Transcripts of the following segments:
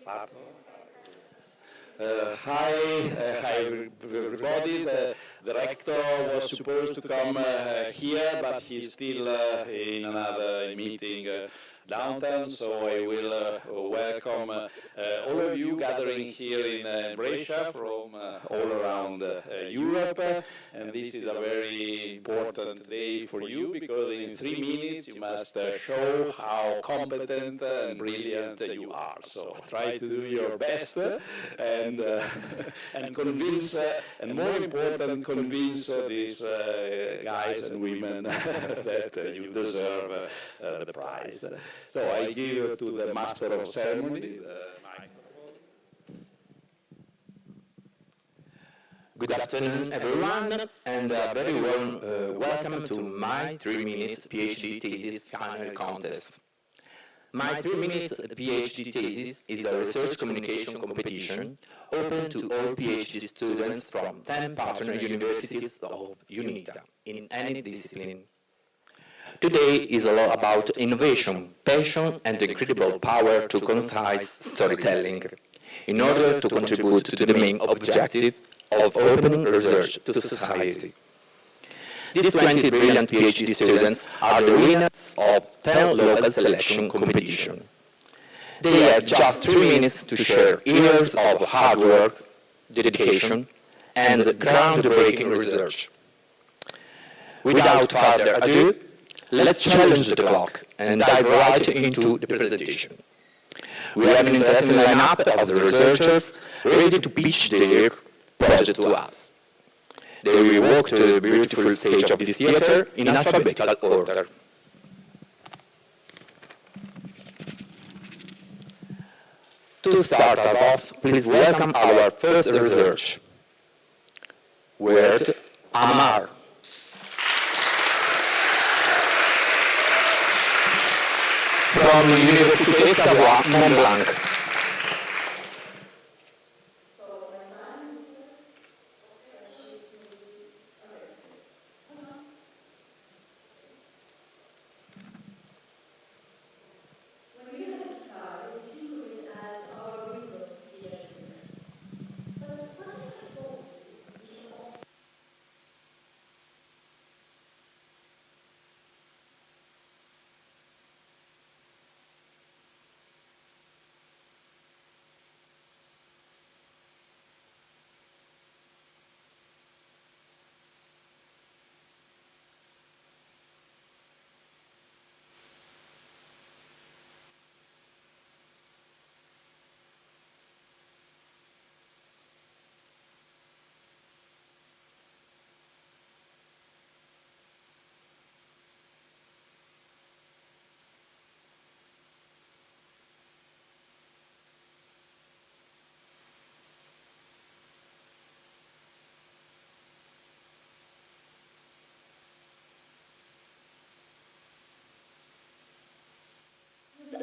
Hi everybody. The director was supposed to come here, but he's still in another meeting downtown, so I will welcome all of you gathering here in Brescia from all around Europe. And this is a very important day for you, because in 3 minutes you must show how competent and brilliant you are. So try to do your best and convince, and more important, convince these guys and women that you deserve the prize. So I give to the Master of Ceremony the microphone. Good afternoon, everyone, and a very warm welcome to my 3-minute PhD thesis final contest. My 3-minute PhD thesis is a research communication competition open to all PhD students from 10 partner universities of UNITA in any discipline. Today is all about innovation, passion, and the incredible power to concise storytelling in order to contribute to the main objective of opening research to society. These 20 brilliant PhD students are the winners of 10 local selection competition. They have just 3 minutes to share years of hard work, dedication, and groundbreaking research. Without further ado, let's challenge the clock and dive right into the presentation. We have an interesting lineup of the researchers ready to pitch their project to us. They will walk to the beautiful stage of this theater in alphabetical order. To start us off, please welcome our first research. Word Amar. From Universitas Mont Blanc.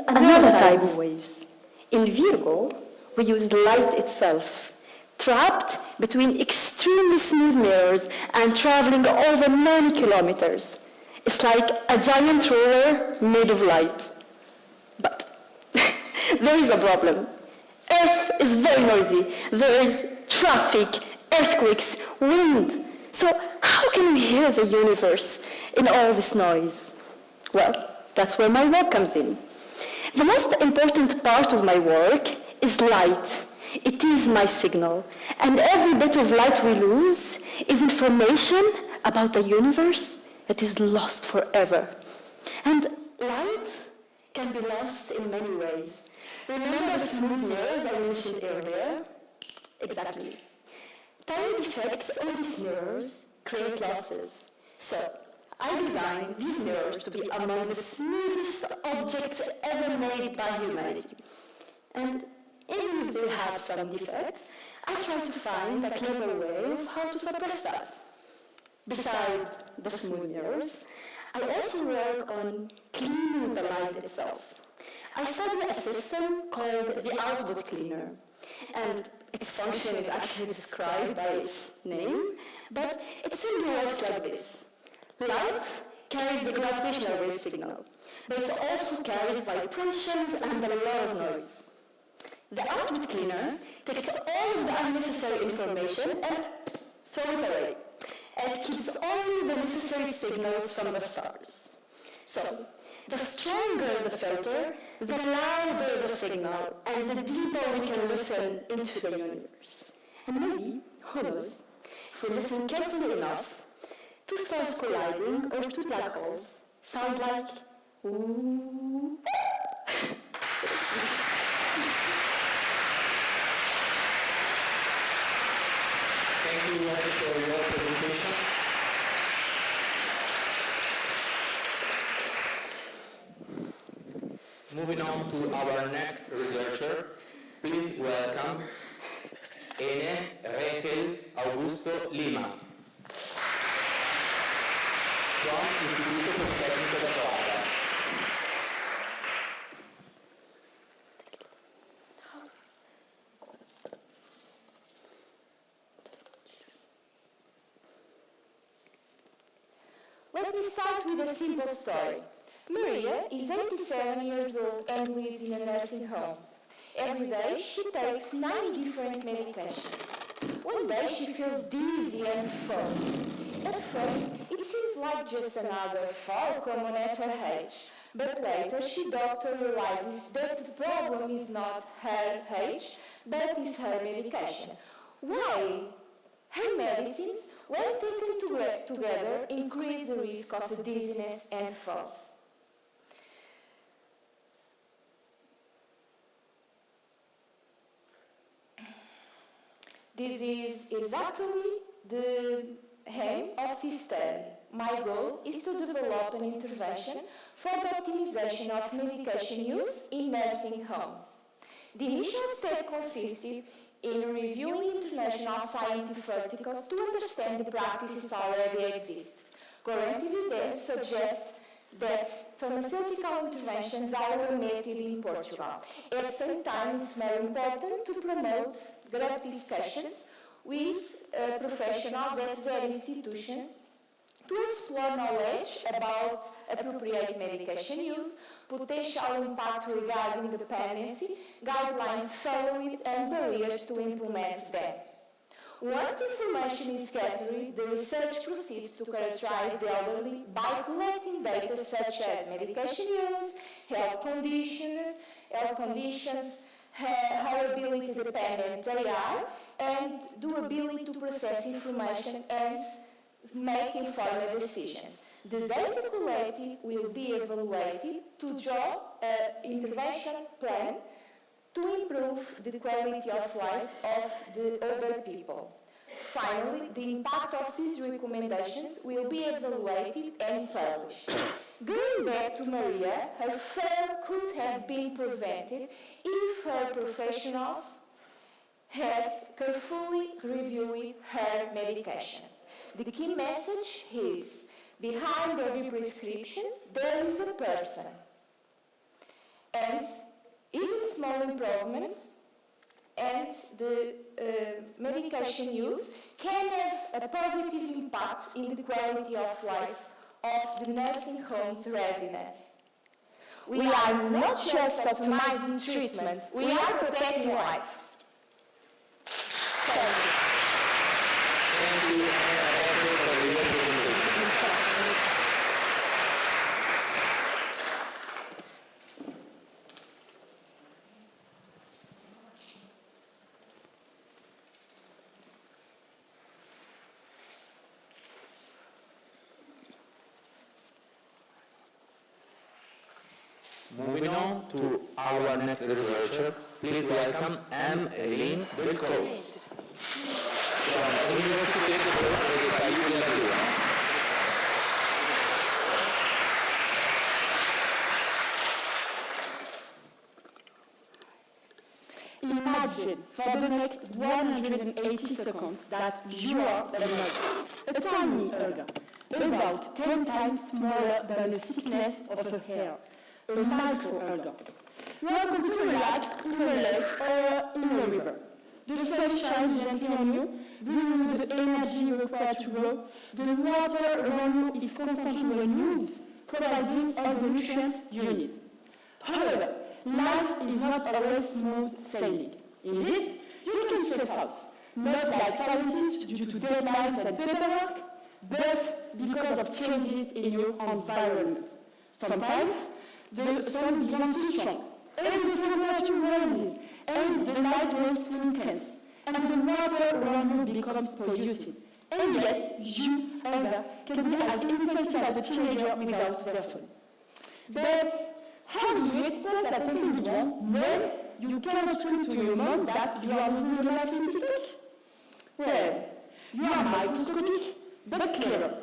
Another type of waves. In Virgo, we use light itself, trapped between extremely smooth mirrors and traveling over many kilometers. It's like a giant roller made of light. But there is a problem. Earth is very noisy. There is traffic, earthquakes, wind. So how can we hear the universe in all this noise? Well, that's where my work comes in. The most important part of my work is light. It is my signal. And every bit of light we lose is information about the universe that is lost forever. And light can be lost in many ways. Remember the smooth mirrors I mentioned earlier? Exactly. Tiny defects on these mirrors create losses. So, I designed these mirrors to be among the smoothest objects ever made by humanity. And even if they have some defects, I try to find a clever way of how to suppress that. Besides the smooth mirrors, I also work on cleaning the light itself. I study a system called the output cleaner. And its function is actually described by its name, but it simply works like this. Light carries the gravitational wave signal, but it also carries vibrations and a lot of noise. The output cleaner takes all of the unnecessary information and throws it away, and keeps only the necessary signals from the stars. So, the stronger the filter, the louder the signal, and the deeper we can listen into the universe. And maybe, who knows, if we listen carefully enough, two stars colliding or two black holes sound like ooh. Thank you, Yaki, for your presentation. Moving on to our next researcher, please welcome Ene Raquel Augusto Lima from Instituto Politécnico de Coimbra. Let me start with a simple story. Maria is 87 years old and lives in a nursing home. Every day she takes 9 different medications. One day she feels dizzy and fuzzy. At first it seems like just another fall common at her age. But later the doctor realizes that the problem is not her age, but is her medication. Why? Her medicines, when taken together, increase the risk of dizziness and falls. This is exactly the aim of this study. My goal is to develop an intervention for the optimization of medication use in nursing homes. The initial step consisted in reviewing international scientific articles to understand the practices already exist. Current evidence suggests that pharmaceutical interventions are limited in Portugal. At the same time, it's very important to promote group discussions with professionals at their institutions to explore knowledge about appropriate medication use, potential impact regarding dependency, guidelines followed, and barriers to implement them. Once information is gathered, the research proceeds to characterize the elderly by collecting data such as medication use, health conditions, how ability dependent they are, and the ability to process information and make informed decisions. The data collected will be evaluated to draw an intervention plan to improve the quality of life of the older people. Finally, the impact of these recommendations will be evaluated and published. Going back to Maria, her fall could have been prevented if her professionals had carefully reviewed her medication. The key message is, behind every prescription, there is a person. And even small improvements and the medication use can have a positive impact in the quality of life of the nursing home's residents. We are not just optimizing treatments, we are protecting lives. Thank you. Thank you, for your presentation. Moving on to our next researcher, please welcome Emeline Beltrot from Universitas de País de la Rúa. Imagine for the next 180 seconds that you are the mother, a tiny organ, about 10 times smaller than the thickness of a hair, a micro-organ. You are going to relax in a lake or in a river. The sun shines gently on you, bringing you the energy required to grow. The water around you is constantly renewed, providing all the nutrients you need. However, life is not always smooth sailing. Indeed, you can stress out, not like scientists due to deadlines and paperwork, but because of changes in your environment. Sometimes, the sun becomes too strong, and the temperature rises, and the light grows too intense, and the water around you becomes polluted. And yes, you, however, can be as irritated as a teenager without their phone. But how do you express that something is wrong when you cannot scream to your mom that you are losing your life in TikTok? Well, you are microscopic, but clever.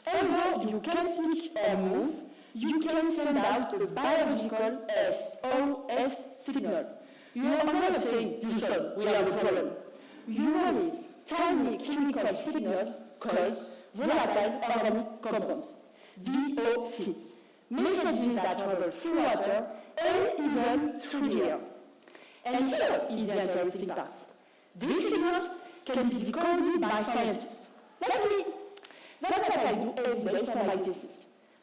Although you can speak or move, you can send out a biological SOS signal. You are not saying, Houston, we have a problem. You release tiny chemical signals called volatile organic compounds, VOC. Messages that travel through water and even through the air. And here is the interesting part. These signals can be decoded by scientists, like me. That's what I do every day for my thesis.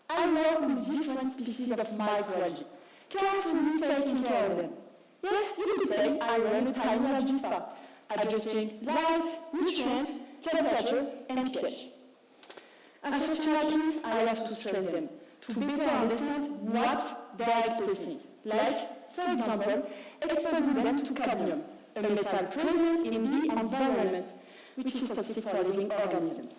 I work with different species of microalgae, carefully taking care of them. Yes, you could say I run a tiny algae spa, adjusting light, nutrients, temperature, and pH. Unfortunately, I have to stress them to better understand what they are expressing, like, for example, exposing them to cadmium, a metal present in the environment, which is toxic for living organisms.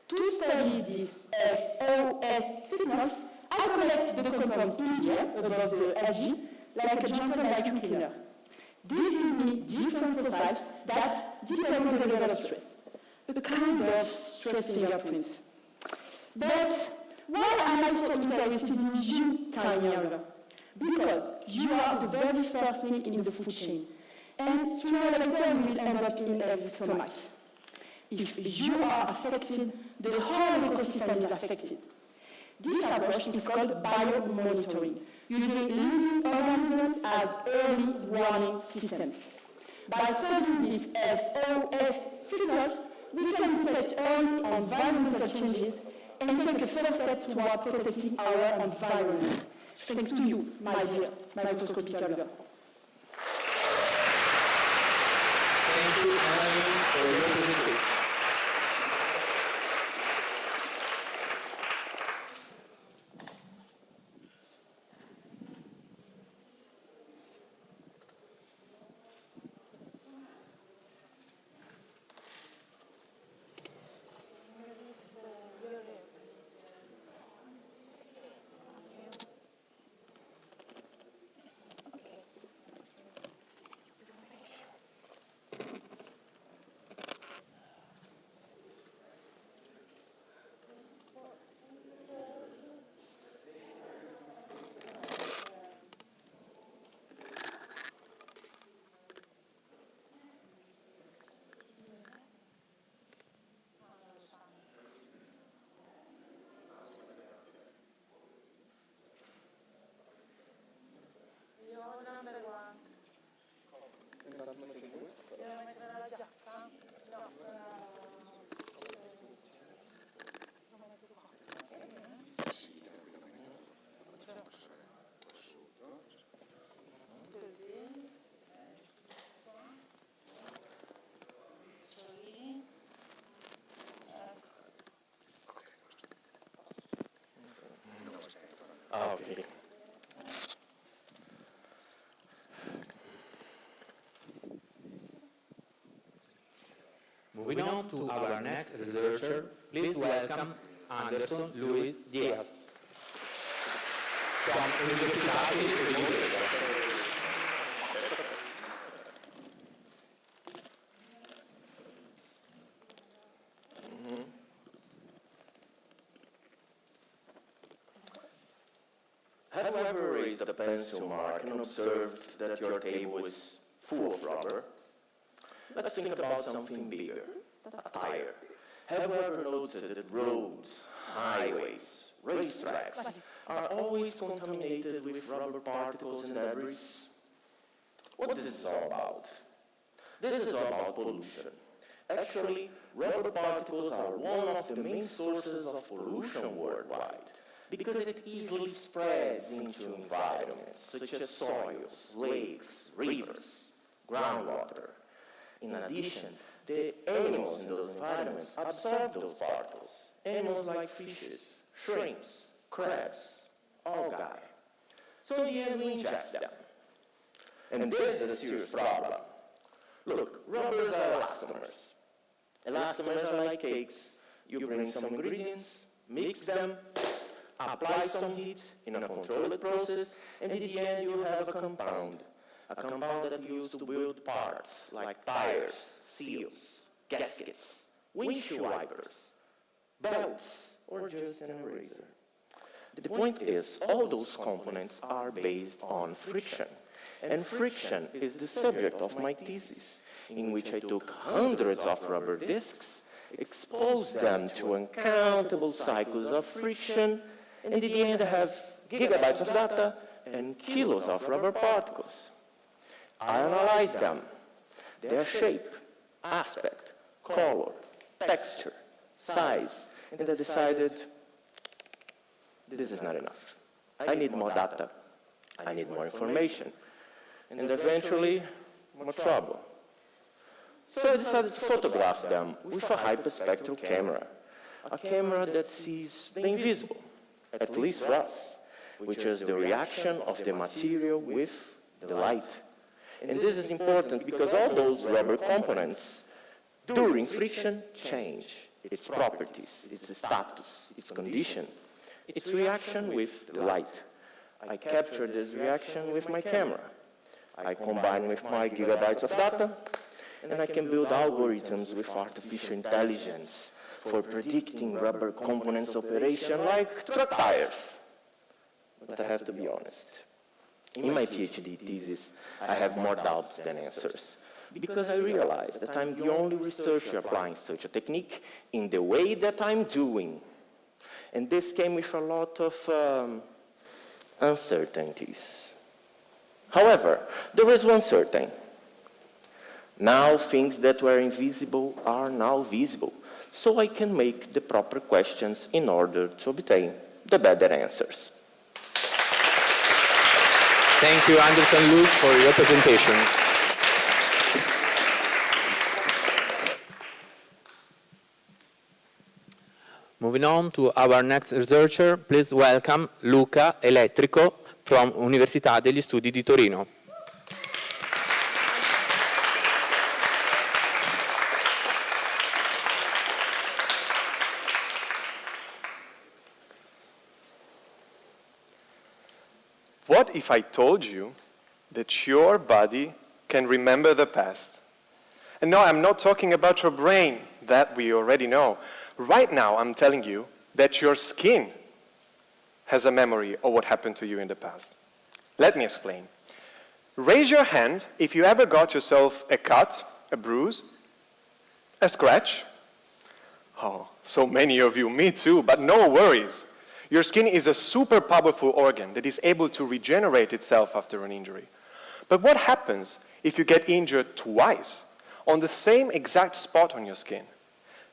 To study these SOS signals, I collect the compounds in the air above the algae, like a gentle vacuum cleaner. This gives me different profiles that depend on the level of stress, a kind of stress fingerprint. But why am I so interested in you, tiny alga? Because you are the very first link in the food chain, and sooner or later you will end up in every stomach. If you are affected, the whole ecosystem is affected. This approach is called biomonitoring, using living organisms as early warning systems. By studying these SOS signals, we can detect early environmental changes and take a first step toward protecting our environment. Thanks to you, my dear microscopic alga. Thank you, Melanie, for your presentation. Okay. Moving on to our next researcher, please welcome Anderson Luis Diaz from Universitas de UNITA. Have you ever raised a pencil mark and observed that your table is full of rubber? Let's think about something bigger, a tire. Have you ever noticed that roads, highways, racetracks are always contaminated with rubber particles and debris? What this is all about? This is all about pollution. Actually, rubber particles are one of the main sources of pollution worldwide. because it easily spreads into environments such as soils, lakes, rivers, groundwater. In addition, the animals in those environments absorb those particles. Animals like fishes, shrimps, crabs, algae. So in the end, we ingest them. And this is a serious problem. Look, rubbers are elastomers. Elastomers are like cakes. You bring some ingredients, mix them, apply some heat in a controlled process, and in the end you have a compound that you use to build parts like tires, seals, gaskets, windshield wipers, belts, or just an eraser. The point is, all those components are based on friction. And friction is the subject of my thesis, in which I took hundreds of rubber discs, exposed them to uncountable cycles of friction, and in the end I have gigabytes of data and kilos of rubber particles. I analyzed them, their shape, aspect, color, texture, size, and I decided this is not enough. I need more data. I need more information. And eventually, more trouble. So I decided to photograph them with a hyperspectral camera. A camera that sees the invisible, at least for us, which is the reaction of the material with the light. And this is important because all those rubber components, during friction, change its properties, its status, its condition, its reaction with the light. I captured this reaction with my camera. I combine with my gigabytes of data, and I can build algorithms with artificial intelligence for predicting rubber components operation like truck tires. But I have to be honest. In my PhD thesis, I have more doubts than answers, because I realized that I'm the only researcher applying such a technique in the way that I'm doing. And this came with a lot of uncertainties. However, there is one certain. Now things that were invisible are now visible, so I can make the proper questions in order to obtain the better answers. Thank you, Anderson Luke, for your presentation. Moving on to our next researcher, please welcome Luca Elettrico from Università degli Studi di Torino. What if I told you that your body can remember the past? And no, I'm not talking about your brain, that we already know. Right now, I'm telling you that your skin has a memory of what happened to you in the past. Let me explain. Raise your hand if you ever got yourself a cut, a bruise, a scratch. Oh, so many of you, me too, but no worries. Your skin is a super powerful organ that is able to regenerate itself after an injury. But what happens if you get injured twice on the same exact spot on your skin?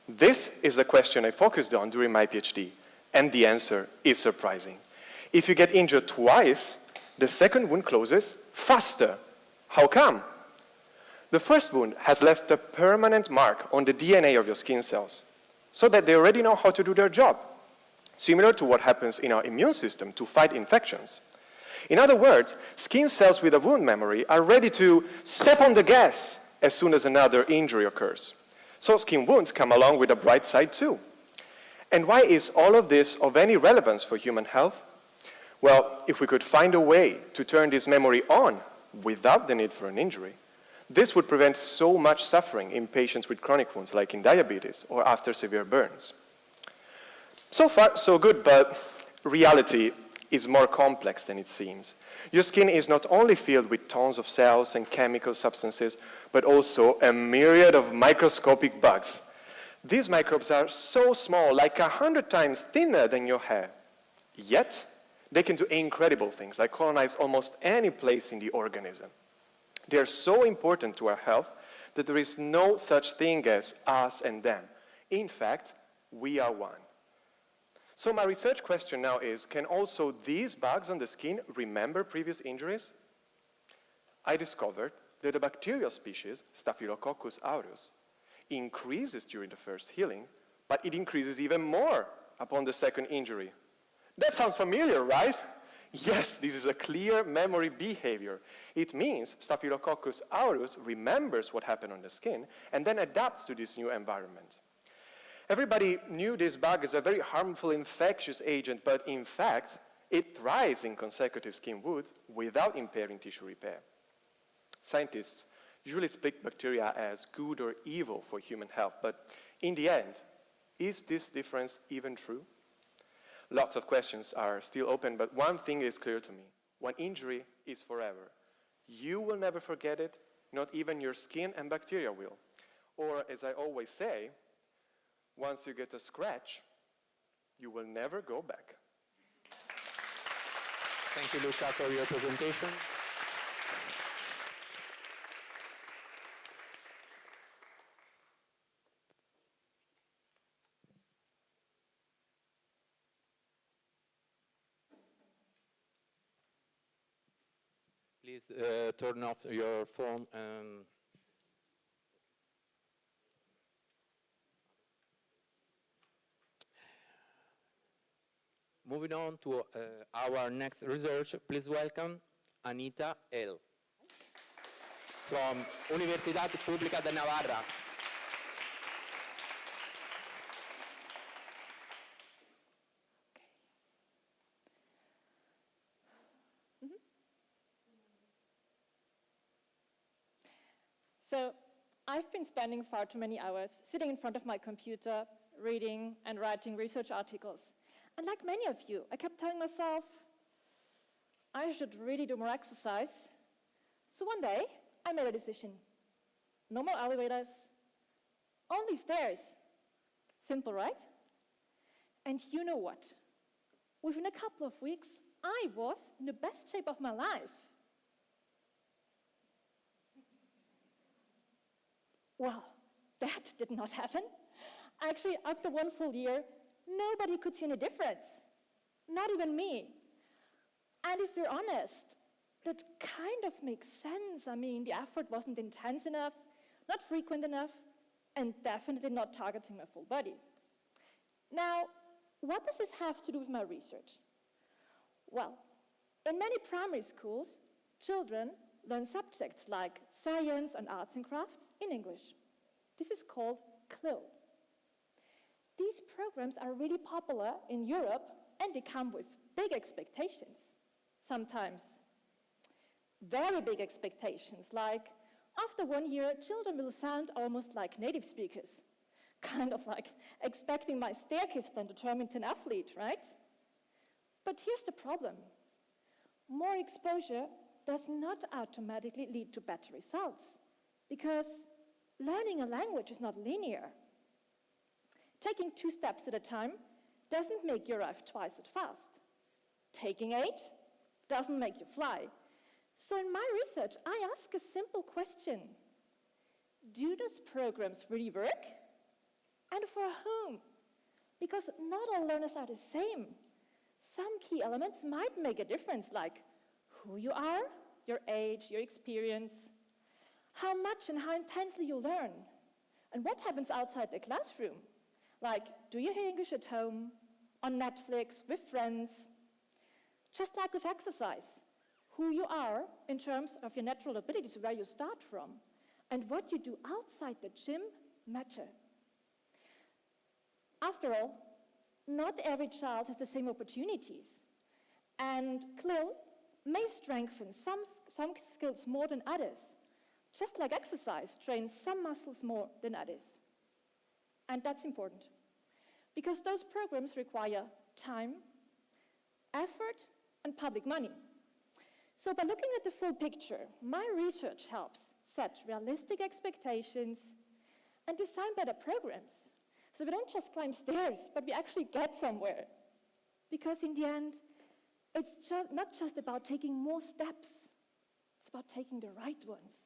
This is the question I focused on during my PhD, and the answer is surprising. If you get injured twice, the second wound closes faster. How come? The first wound has left a permanent mark on the DNA of your skin cells, so that they already know how to do their job, similar to what happens in our immune system to fight infections. In other words, skin cells with a wound memory are ready to step on the gas as soon as another injury occurs. So skin wounds come along with a bright side too. And why is all of this of any relevance for human health? Well, if we could find a way to turn this memory on without the need for an injury, this would prevent so much suffering in patients with chronic wounds, like in diabetes or after severe burns. So far, so good, but reality is more complex than it seems. Your skin is not only filled with tons of cells and chemical substances, but also a myriad of microscopic bugs. These microbes are so small, like 100 times thinner than your hair. Yet, they can do incredible things, like colonize almost any place in the organism. They are so important to our health that there is no such thing as us and them. In fact, we are one. So my research question now is, can also these bugs on the skin remember previous injuries? I discovered that a bacterial species, Staphylococcus aureus, increases during the first healing, but it increases even more upon the second injury. That sounds familiar, right? Yes, this is a clear memory behavior. It means Staphylococcus aureus remembers what happened on the skin and then adapts to this new environment. Everybody knew this bug is a very harmful infectious agent, but in fact, it thrives in consecutive skin wounds without impairing tissue repair. Scientists usually split bacteria as good or evil for human health, but in the end, is this difference even true? Lots of questions are still open, but one thing is clear to me. One injury is forever. You will never forget it, not even your skin and bacteria will. Or, as I always say, once you get a scratch, you will never go back. Thank you, Luca, for your presentation. Please turn off your phone. Moving on to our next research, please welcome Anita L. from Universitat Pública de Navarra. So I've been spending far too many hours sitting in front of my computer, reading and writing research articles. And like many of you, I kept telling myself, I should really do more exercise. So one day, I made a decision. No more elevators, only stairs. Simple, right? And you know what? Within a couple of weeks, I was in the best shape of my life. Well, that did not happen. Actually, after 1 full year, nobody could see any difference. Not even me. And if you're honest, that kind of makes sense. I mean, the effort wasn't intense enough, not frequent enough, and definitely not targeting my full body. Now, what does this have to do with my research? Well, in many primary schools, children learn subjects like science and arts and crafts in English. This is called CLIL. These programs are really popular in Europe, and they come with big expectations. Sometimes very big expectations, like after 1 year, children will sound almost like native speakers. Kind of like expecting my staircase plan to turn into an athlete, right? But here's the problem. More exposure does not automatically lead to better results, because learning a language is not linear. Taking 2 steps at a time doesn't make you arrive twice as fast. Taking 8 doesn't make you fly. So in my research, I ask a simple question. Do those programs really work? And for whom? Because not all learners are the same. Some key elements might make a difference, like who you are, your age, your experience, how much and how intensely you learn, and what happens outside the classroom. Like, do you hear English at home, on Netflix, with friends? Just like with exercise, who you are in terms of your natural abilities, where you start from, and what you do outside the gym matter. After all, not every child has the same opportunities, and CLIL may strengthen some skills more than others, just like exercise trains some muscles more than others. And that's important, because those programs require time, effort, and public money. So by looking at the full picture, my research helps set realistic expectations and design better programs. So we don't just climb stairs, but we actually get somewhere. Because in the end, it's not just about taking more steps, it's about taking the right ones.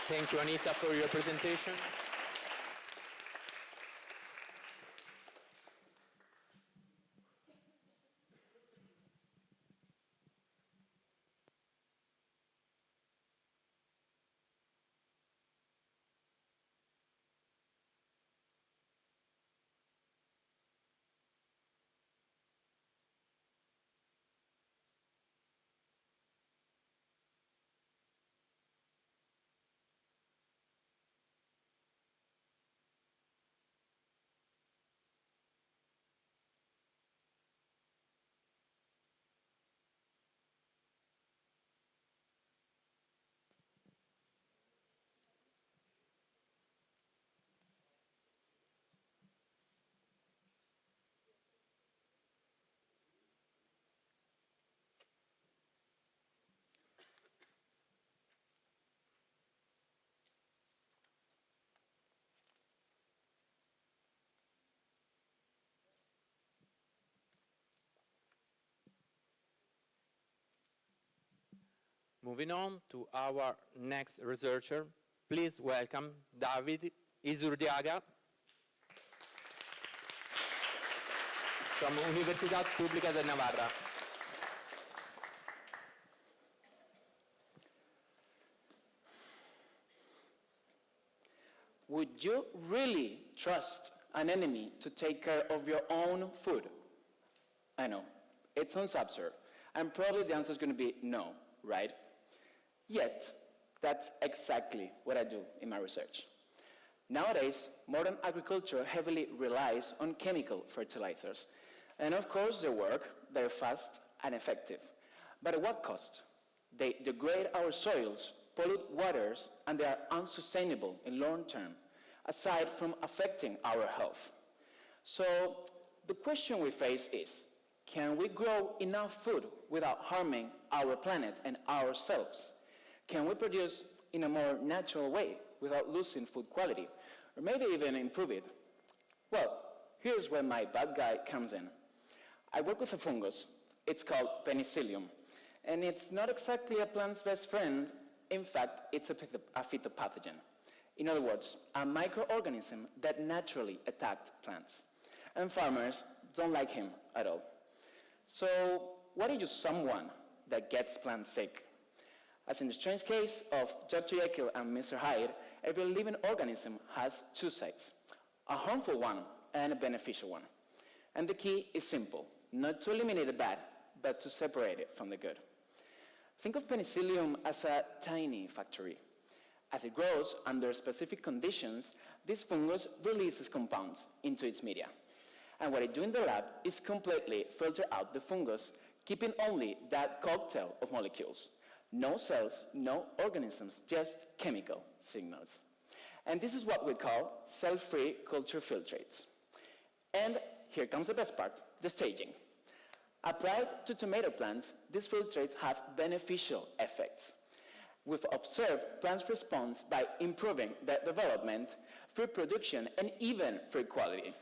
Thank you, Anita, for your presentation. Moving on to our next researcher, please welcome David Izurdiaga from Universidad Pública de Navarra. Would you really trust an enemy to take care of your own food? I know, it sounds absurd, and probably the answer is going to be no, right? Yet, that's exactly what I do in my research. Nowadays, modern agriculture heavily relies on chemical fertilizers. And of course, they work, they're fast and effective. But at what cost? They degrade our soils, pollute waters, and they are unsustainable in long term, aside from affecting our health. So the question we face is, can we grow enough food without harming our planet and ourselves? Can we produce in a more natural way without losing food quality, or maybe even improve it? Well, here's where my bad guy comes in. I work with a fungus. It's called penicillium, and it's not exactly a plant's best friend. In fact, it's a phytopathogen. In other words, a microorganism that naturally attacked plants. And farmers don't like him at all. So what do you do someone that gets plants sick? As in the strange case of Dr. Jekyll and Mr. Hyde, every living organism has two sides, a harmful one and a beneficial one. And the key is simple, not to eliminate the bad, but to separate it from the good. Think of penicillium as a tiny factory. As it grows under specific conditions, this fungus releases compounds into its media. And what I do in the lab is completely filter out the fungus, keeping only that cocktail of molecules. No cells, no organisms, just chemical signals. And this is what we call cell-free culture filtrates. And here comes the best part, the staging. Applied to tomato plants, these filtrates have beneficial effects. We've observed plants' response by improving their development, fruit production, and even fruit quality.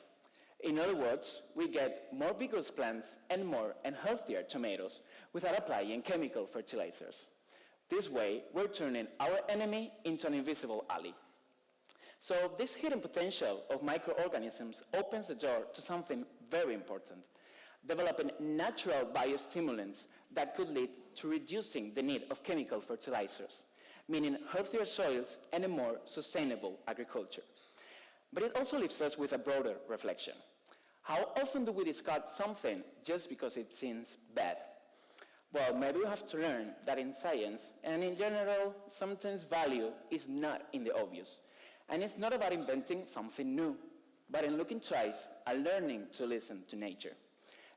In other words, we get more vigorous plants and more and healthier tomatoes without applying chemical fertilizers. This way, we're turning our enemy into an invisible ally. So this hidden potential of microorganisms opens the door to something very important, developing natural biostimulants that could lead to reducing the need of chemical fertilizers, meaning healthier soils and a more sustainable agriculture. But it also leaves us with a broader reflection. How often do we discard something just because it seems bad? Well, maybe we have to learn that in science, and in general, sometimes value is not in the obvious. And it's not about inventing something new, but in looking twice and learning to listen to nature.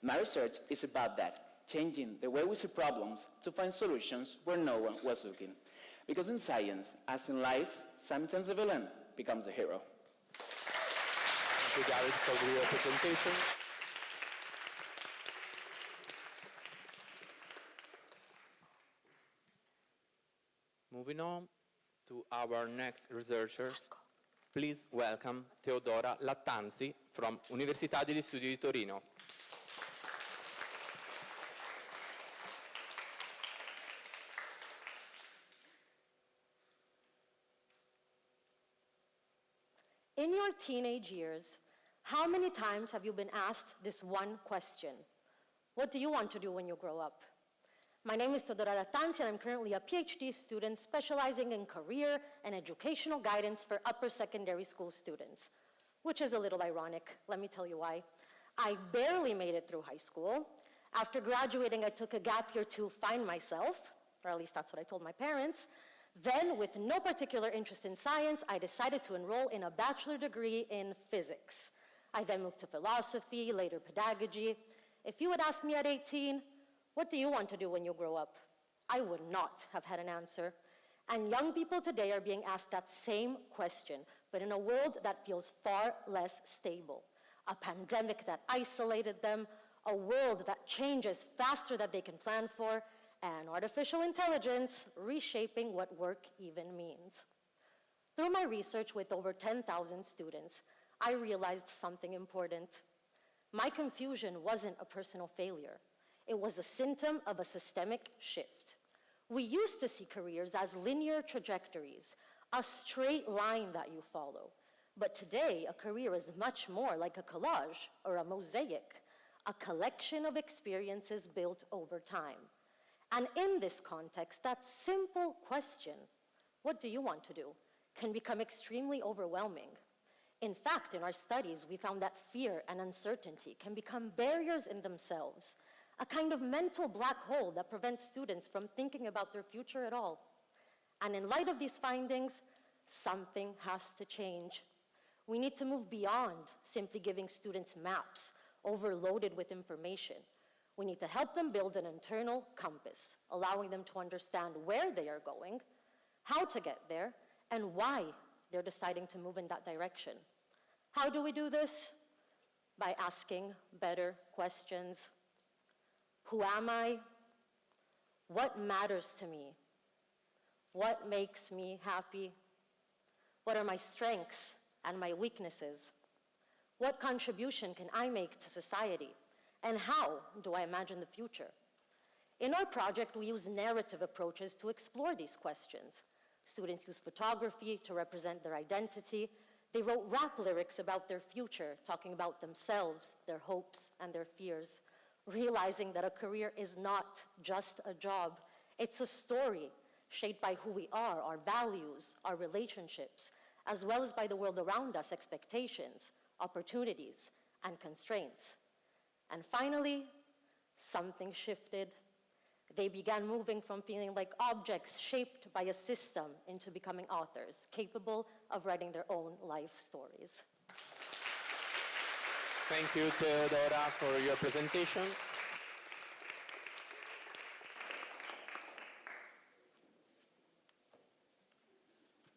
My research is about that, changing the way we see problems to find solutions where no one was looking. Because in science, as in life, sometimes the villain becomes the hero. Thank you, David, for your presentation. Moving on to our next researcher, please welcome Teodora Lattanzi from Università degli Studi di Torino. In your teenage years, how many times have you been asked this one question? What do you want to do when you grow up? My name is Teodora Lattanzi, and I'm currently a PhD student specializing in career and educational guidance for upper secondary school students, which is a little ironic. Let me tell you why. I barely made it through high school. After graduating, I took a gap year to find myself, or at least that's what I told my parents. Then, with no particular interest in science, I decided to enroll in a bachelor degree in physics. I then moved to philosophy, later pedagogy. If you had asked me at 18, what do you want to do when you grow up? I would not have had an answer. And young people today are being asked that same question, but in a world that feels far less stable. A pandemic that isolated them, a world that changes faster than they can plan for, and artificial intelligence reshaping what work even means. Through my research with over 10,000 students, I realized something important. My confusion wasn't a personal failure. It was a symptom of a systemic shift. We used to see careers as linear trajectories, a straight line that you follow. But today, a career is much more like a collage or a mosaic, a collection of experiences built over time. And in this context, that simple question, what do you want to do, can become extremely overwhelming. In fact, in our studies, we found that fear and uncertainty can become barriers in themselves, a kind of mental black hole that prevents students from thinking about their future at all. And in light of these findings, something has to change. We need to move beyond simply giving students maps overloaded with information. We need to help them build an internal compass, allowing them to understand where they are going, how to get there, and why they're deciding to move in that direction. How do we do this? By asking better questions. Who am I? What matters to me? What makes me happy? What are my strengths and my weaknesses? What contribution can I make to society? And how do I imagine the future? In our project, we use narrative approaches to explore these questions. Students use photography to represent their identity. They wrote rap lyrics about their future, talking about themselves, their hopes, and their fears, realizing that a career is not just a job. It's a story shaped by who we are, our values, our relationships, as well as by the world around us, expectations, opportunities, and constraints. And finally, something shifted. They began moving from feeling like objects shaped by a system into becoming authors, capable of writing their own life stories. Thank you, Theodora, for your presentation.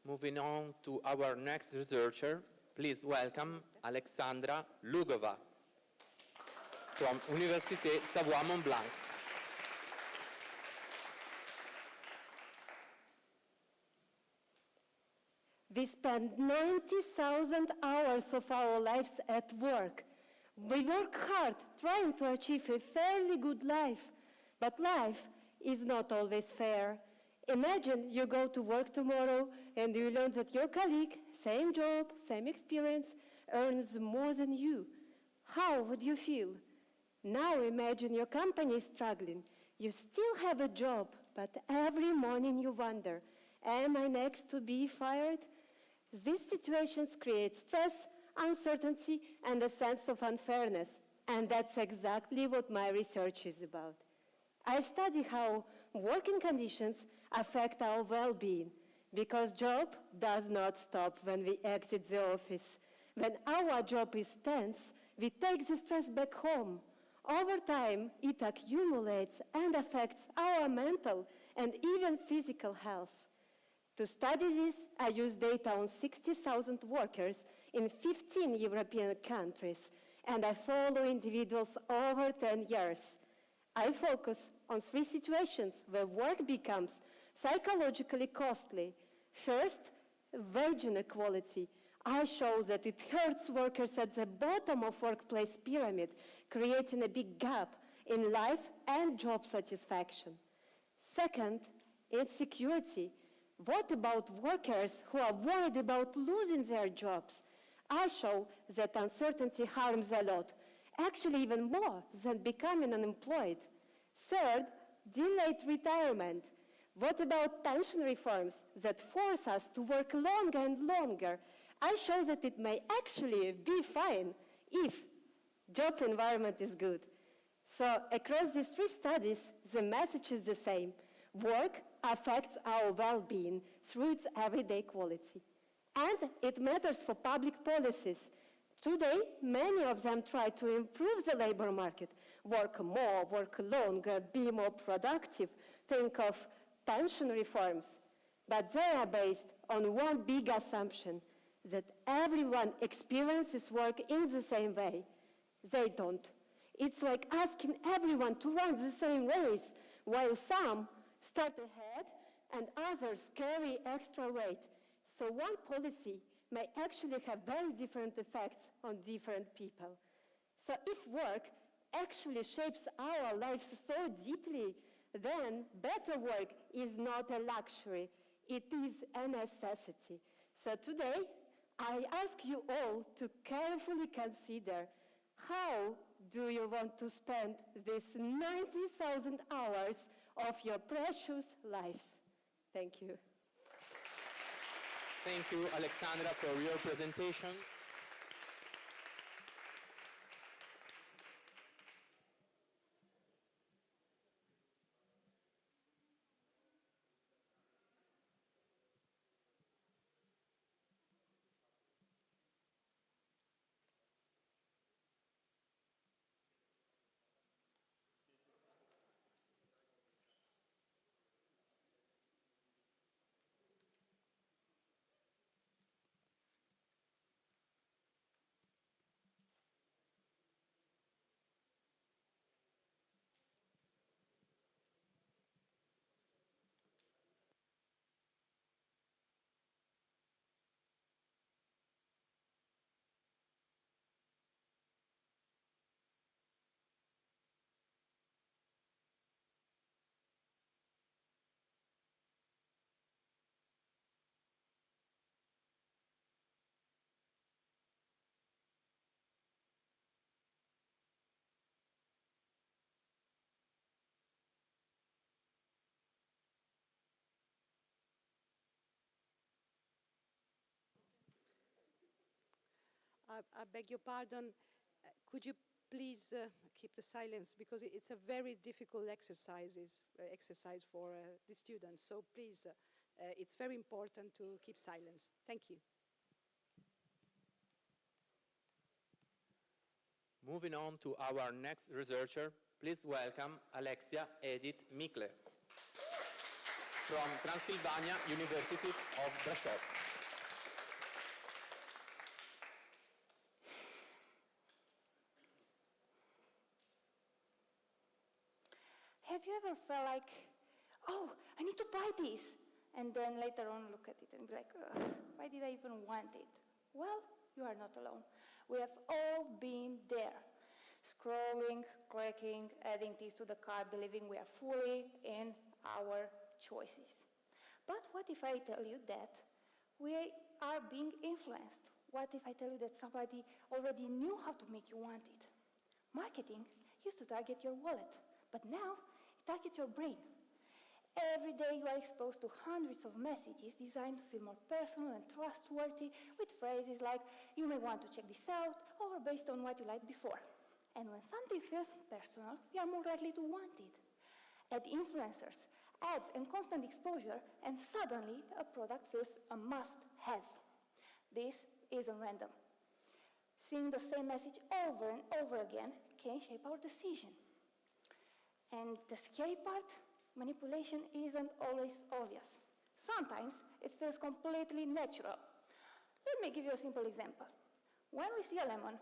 Moving on to our next researcher, please welcome Alexandra Lugova from Université Savoie-Mont Blanc. We spend 90,000 hours of our lives at work. We work hard trying to achieve a fairly good life, but life is not always fair. Imagine you go to work tomorrow and you learn that your colleague, same job, same experience, earns more than you. How would you feel? Now imagine your company is struggling. You still have a job, but every morning you wonder, am I next to be fired? These situations create stress, uncertainty, and a sense of unfairness. And that's exactly what my research is about. I study how working conditions affect our well-being, because job does not stop when we exit the office. When our job is tense, we take the stress back home. Over time, it accumulates and affects our mental and even physical health. To study this, I used data on 60,000 workers in 15 European countries, and I follow individuals over 10 years. I focus on 3 situations where work becomes psychologically costly. First, wage inequality. I show that it hurts workers at the bottom of workplace pyramid, creating a big gap in life and job satisfaction. Second, insecurity. What about workers who are worried about losing their jobs? I show that uncertainty harms a lot, actually even more than becoming unemployed. Third, delayed retirement. What about pension reforms that force us to work longer and longer? I show that it may actually be fine if job environment is good. So across these 3 studies, the message is the same. Work affects our well-being through its everyday quality. And it matters for public policies. Today, many of them try to improve the labor market, work more, work longer, be more productive, think of pension reforms. But they are based on one big assumption, that everyone experiences work in the same way. They don't. It's like asking everyone to run the same race, while some start ahead and others carry extra weight. So one policy may actually have very different effects on different people. So if work actually shapes our lives so deeply, then better work is not a luxury, it is a necessity. So today, I ask you all to carefully consider how do you want to spend these 90,000 hours of your precious lives. Thank you. Thank you, Alexandra, for your presentation. I beg your pardon. Could you please keep the silence, because it's a very difficult exercise for the students. So please, it's very important to keep silence. Thank you. Moving on to our next researcher, please welcome Alexia Edith Mikle from Transylvania University of Brasov. Have you ever felt like, oh, I need to buy this, and then later on look at it and be like, why did I even want it? Well, you are not alone. We have all been there, scrolling, clicking, adding things to the cart, believing we are fully in our choices. But what if I tell you that we are being influenced? What if I tell you that somebody already knew how to make you want it? Marketing used to target your wallet, but now it targets your brain. Every day you are exposed to hundreds of messages designed to feel more personal and trustworthy, with phrases like, you may want to check this out, or based on what you liked before. And when something feels personal, you are more likely to want it. Add influencers, ads, and constant exposure, and suddenly a product feels a must-have. This isn't random. Seeing the same message over and over again can shape our decision. And the scary part, manipulation isn't always obvious. Sometimes it feels completely natural. Let me give you a simple example. When we see a lemon,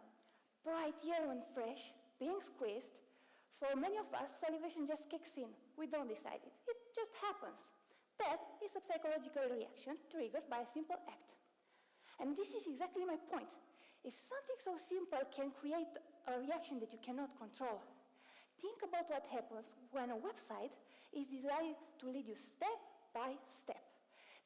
bright yellow and fresh, being squeezed, for many of us, salivation just kicks in. We don't decide it. It just happens. That is a psychological reaction triggered by a simple act. And this is exactly my point. If something so simple can create a reaction that you cannot control, think about what happens when a website is designed to lead you step by step.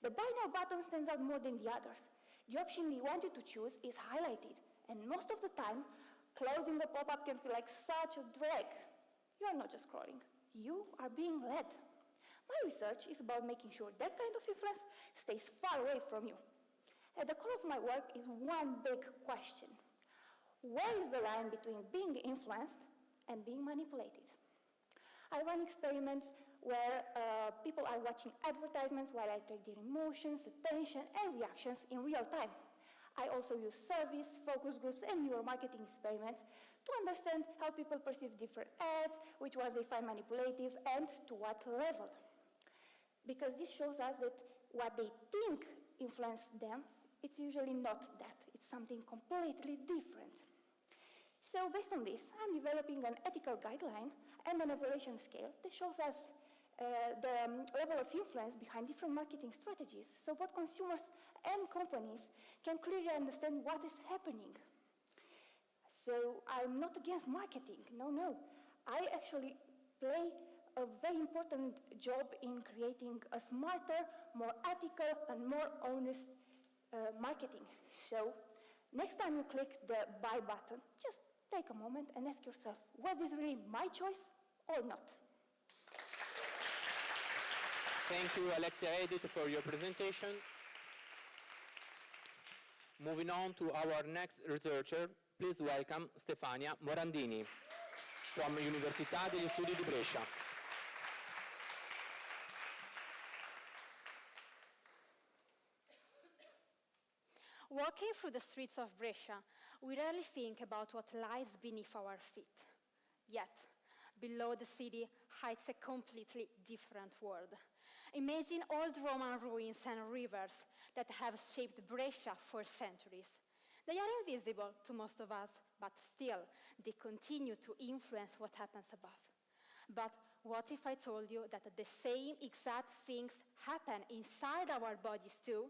The buy now button stands out more than the others. The option they want you to choose is highlighted, and most of the time, closing the pop-up can feel like such a drag. You are not just scrolling, you are being led. My research is about making sure that kind of influence stays far away from you. At the core of my work is one big question. Where is the line between being influenced and being manipulated? I run experiments where people are watching advertisements while I track their emotions, attention, and reactions in real time. I also use surveys, focus groups, and neuromarketing experiments to understand how people perceive different ads, which ones they find manipulative, and to what level. Because this shows us that what they think influenced them, it's usually not that. It's something completely different. So based on this, I'm developing an ethical guideline and an evaluation scale that shows us the level of influence behind different marketing strategies, so both consumers and companies can clearly understand what is happening. So I'm not against marketing, no. I actually play a very important job in creating a smarter, more ethical, and more honest marketing. So, next time you click the buy button, just take a moment and ask yourself, was this really my choice or not? Thank you, Alexia Edith, for your presentation. Moving on to our next researcher, please welcome Stefania Morandini from Università degli Studi di Brescia. Walking through the streets of Brescia, we rarely think about what lies beneath our feet. Yet, below the city hides a completely different world. Imagine old Roman ruins and rivers that have shaped Brescia for centuries. They are invisible to most of us, but still, they continue to influence what happens above. But what if I told you that the same exact things happen inside our bodies too?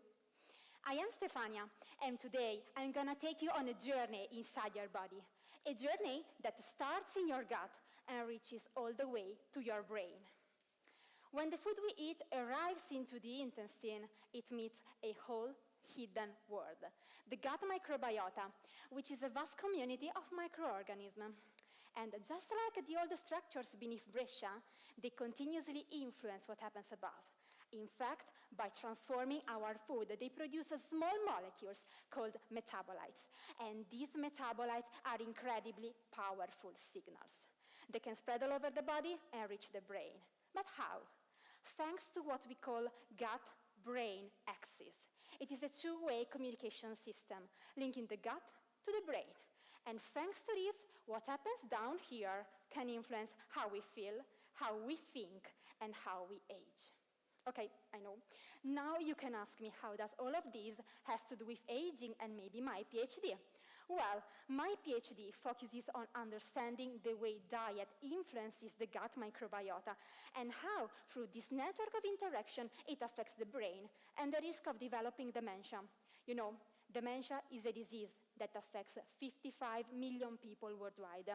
I am Stefania, and today I'm gonna take you on a journey inside your body. A journey that starts in your gut and reaches all the way to your brain. When the food we eat arrives into the intestine, it meets a whole hidden world, the gut microbiota, which is a vast community of microorganisms. And just like the old structures beneath Brescia, they continuously influence what happens above. In fact, by transforming our food, they produce small molecules called metabolites. And these metabolites are incredibly powerful signals. They can spread all over the body and reach the brain. But how? Thanks to what we call gut-brain axis. It is a two-way communication system linking the gut to the brain. And thanks to this, what happens down here can influence how we feel, how we think, and how we age. Okay, I know. Now you can ask me how does all of this has to do with aging and maybe my PhD. Well, my PhD focuses on understanding the way diet influences the gut microbiota and how, through this network of interaction, it affects the brain and the risk of developing dementia. You know, dementia is a disease that affects 55 million people worldwide.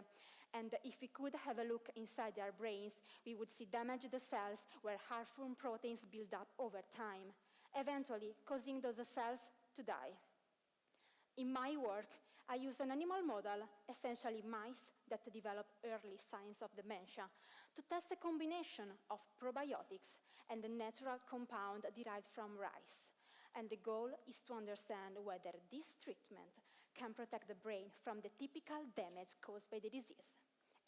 And if we could have a look inside their brains, we would see damaged cells where harmful proteins build up over time, eventually causing those cells to die. In my work, I use an animal model, essentially mice that develop early signs of dementia, to test a combination of probiotics and a natural compound derived from rice. And the goal is to understand whether this treatment can protect the brain from the typical damage caused by the disease.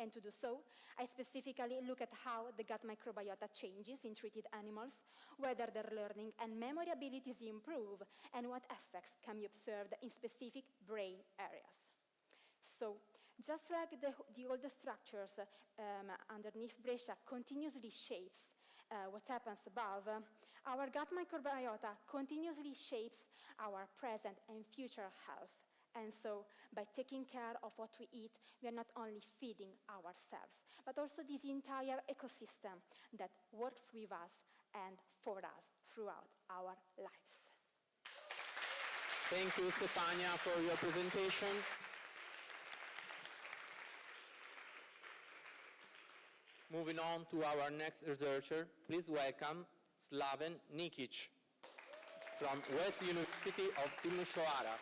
And to do so, I specifically look at how the gut microbiota changes in treated animals, whether their learning and memory abilities improve, and what effects can be observed in specific brain areas. So, just like the old structures underneath Brescia continuously shapes what happens above, our gut microbiota continuously shapes our present and future health. And so, by taking care of what we eat, we are not only feeding ourselves, but also this entire ecosystem that works with us and for us throughout our lives. Thank you, Stefania, for your presentation. Moving on to our next researcher, please welcome Slaven Nikic from West University of Timisoara.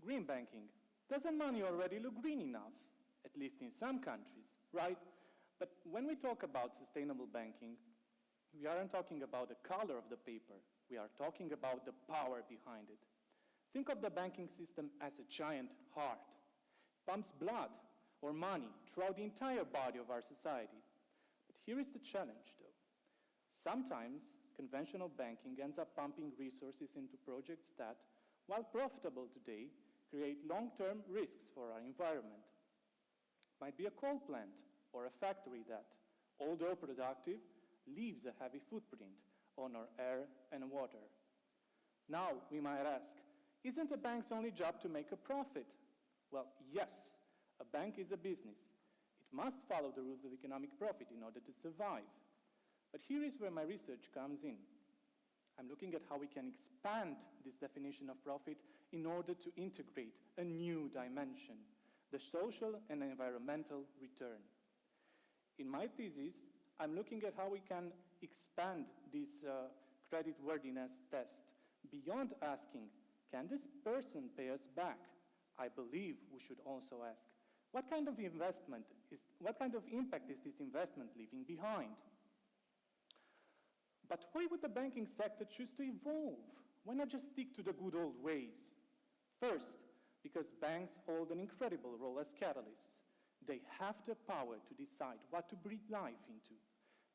Green banking. Doesn't money already look green enough? At least in some countries, right? But when we talk about sustainable banking, we aren't talking about the color of the paper. We are talking about the power behind it. Think of the banking system as a giant heart. It pumps blood or money throughout the entire body of our society. But here is the challenge, though. Sometimes conventional banking ends up pumping resources into projects that, while profitable today, create long-term risks for our environment. Might be a coal plant or a factory that, although productive, leaves a heavy footprint on our air and water. Now, we might ask, isn't a bank's only job to make a profit? Well, yes, a bank is a business. It must follow the rules of economic profit in order to survive. But here is where my research comes in. I'm looking at how we can expand this definition of profit in order to integrate a new dimension, the social and environmental return. In my thesis, I'm looking at how we can expand this creditworthiness test beyond asking, can this person pay us back? I believe we should also ask, what kind of impact is this investment leaving behind? But why would the banking sector choose to evolve? Why not just stick to the good old ways? First, because banks hold an incredible role as catalysts. They have the power to decide what to breathe life into.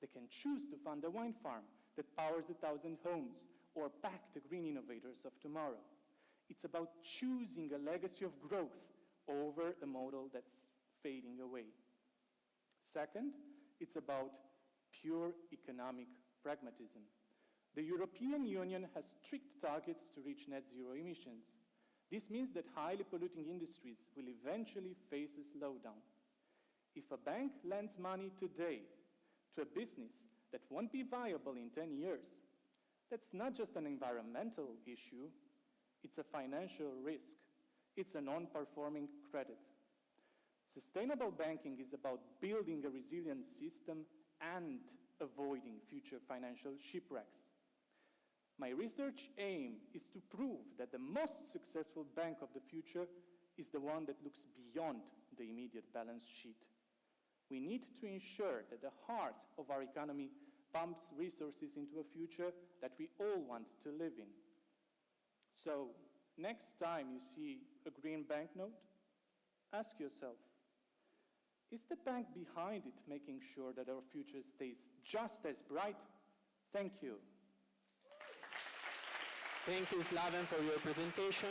They can choose to fund a wine farm that powers 1,000 homes or back the green innovators of tomorrow. It's about choosing a legacy of growth over a model that's fading away. Second, it's about pure economic pragmatism. The European Union has strict targets to reach net zero emissions. This means that highly polluting industries will eventually face a slowdown. If a bank lends money today to a business that won't be viable in 10 years, that's not just an environmental issue, it's a financial risk. It's a non-performing credit. Sustainable banking is about building a resilient system and avoiding future financial shipwrecks. My research aim is to prove that the most successful bank of the future is the one that looks beyond the immediate balance sheet. We need to ensure that the heart of our economy pumps resources into a future that we all want to live in. So, next time you see a green banknote, ask yourself, is the bank behind it making sure that our future stays just as bright? Thank you. Thank you, Slaven, for your presentation.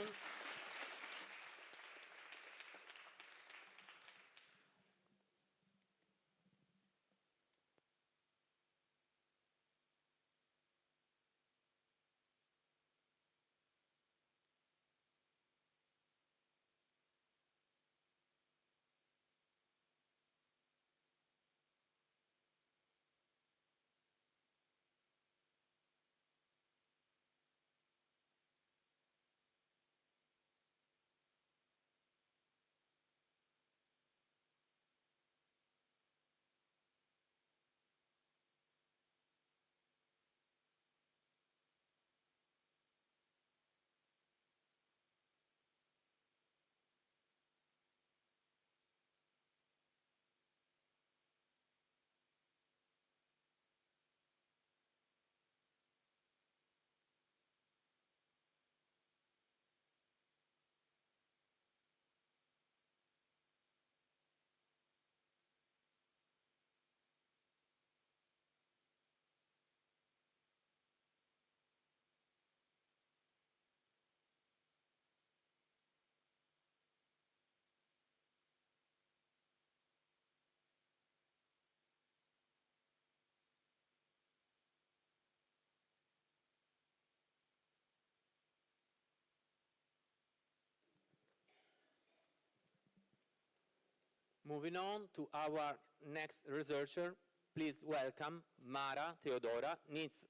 Moving on to our next researcher, please welcome Mara Theodora Nitz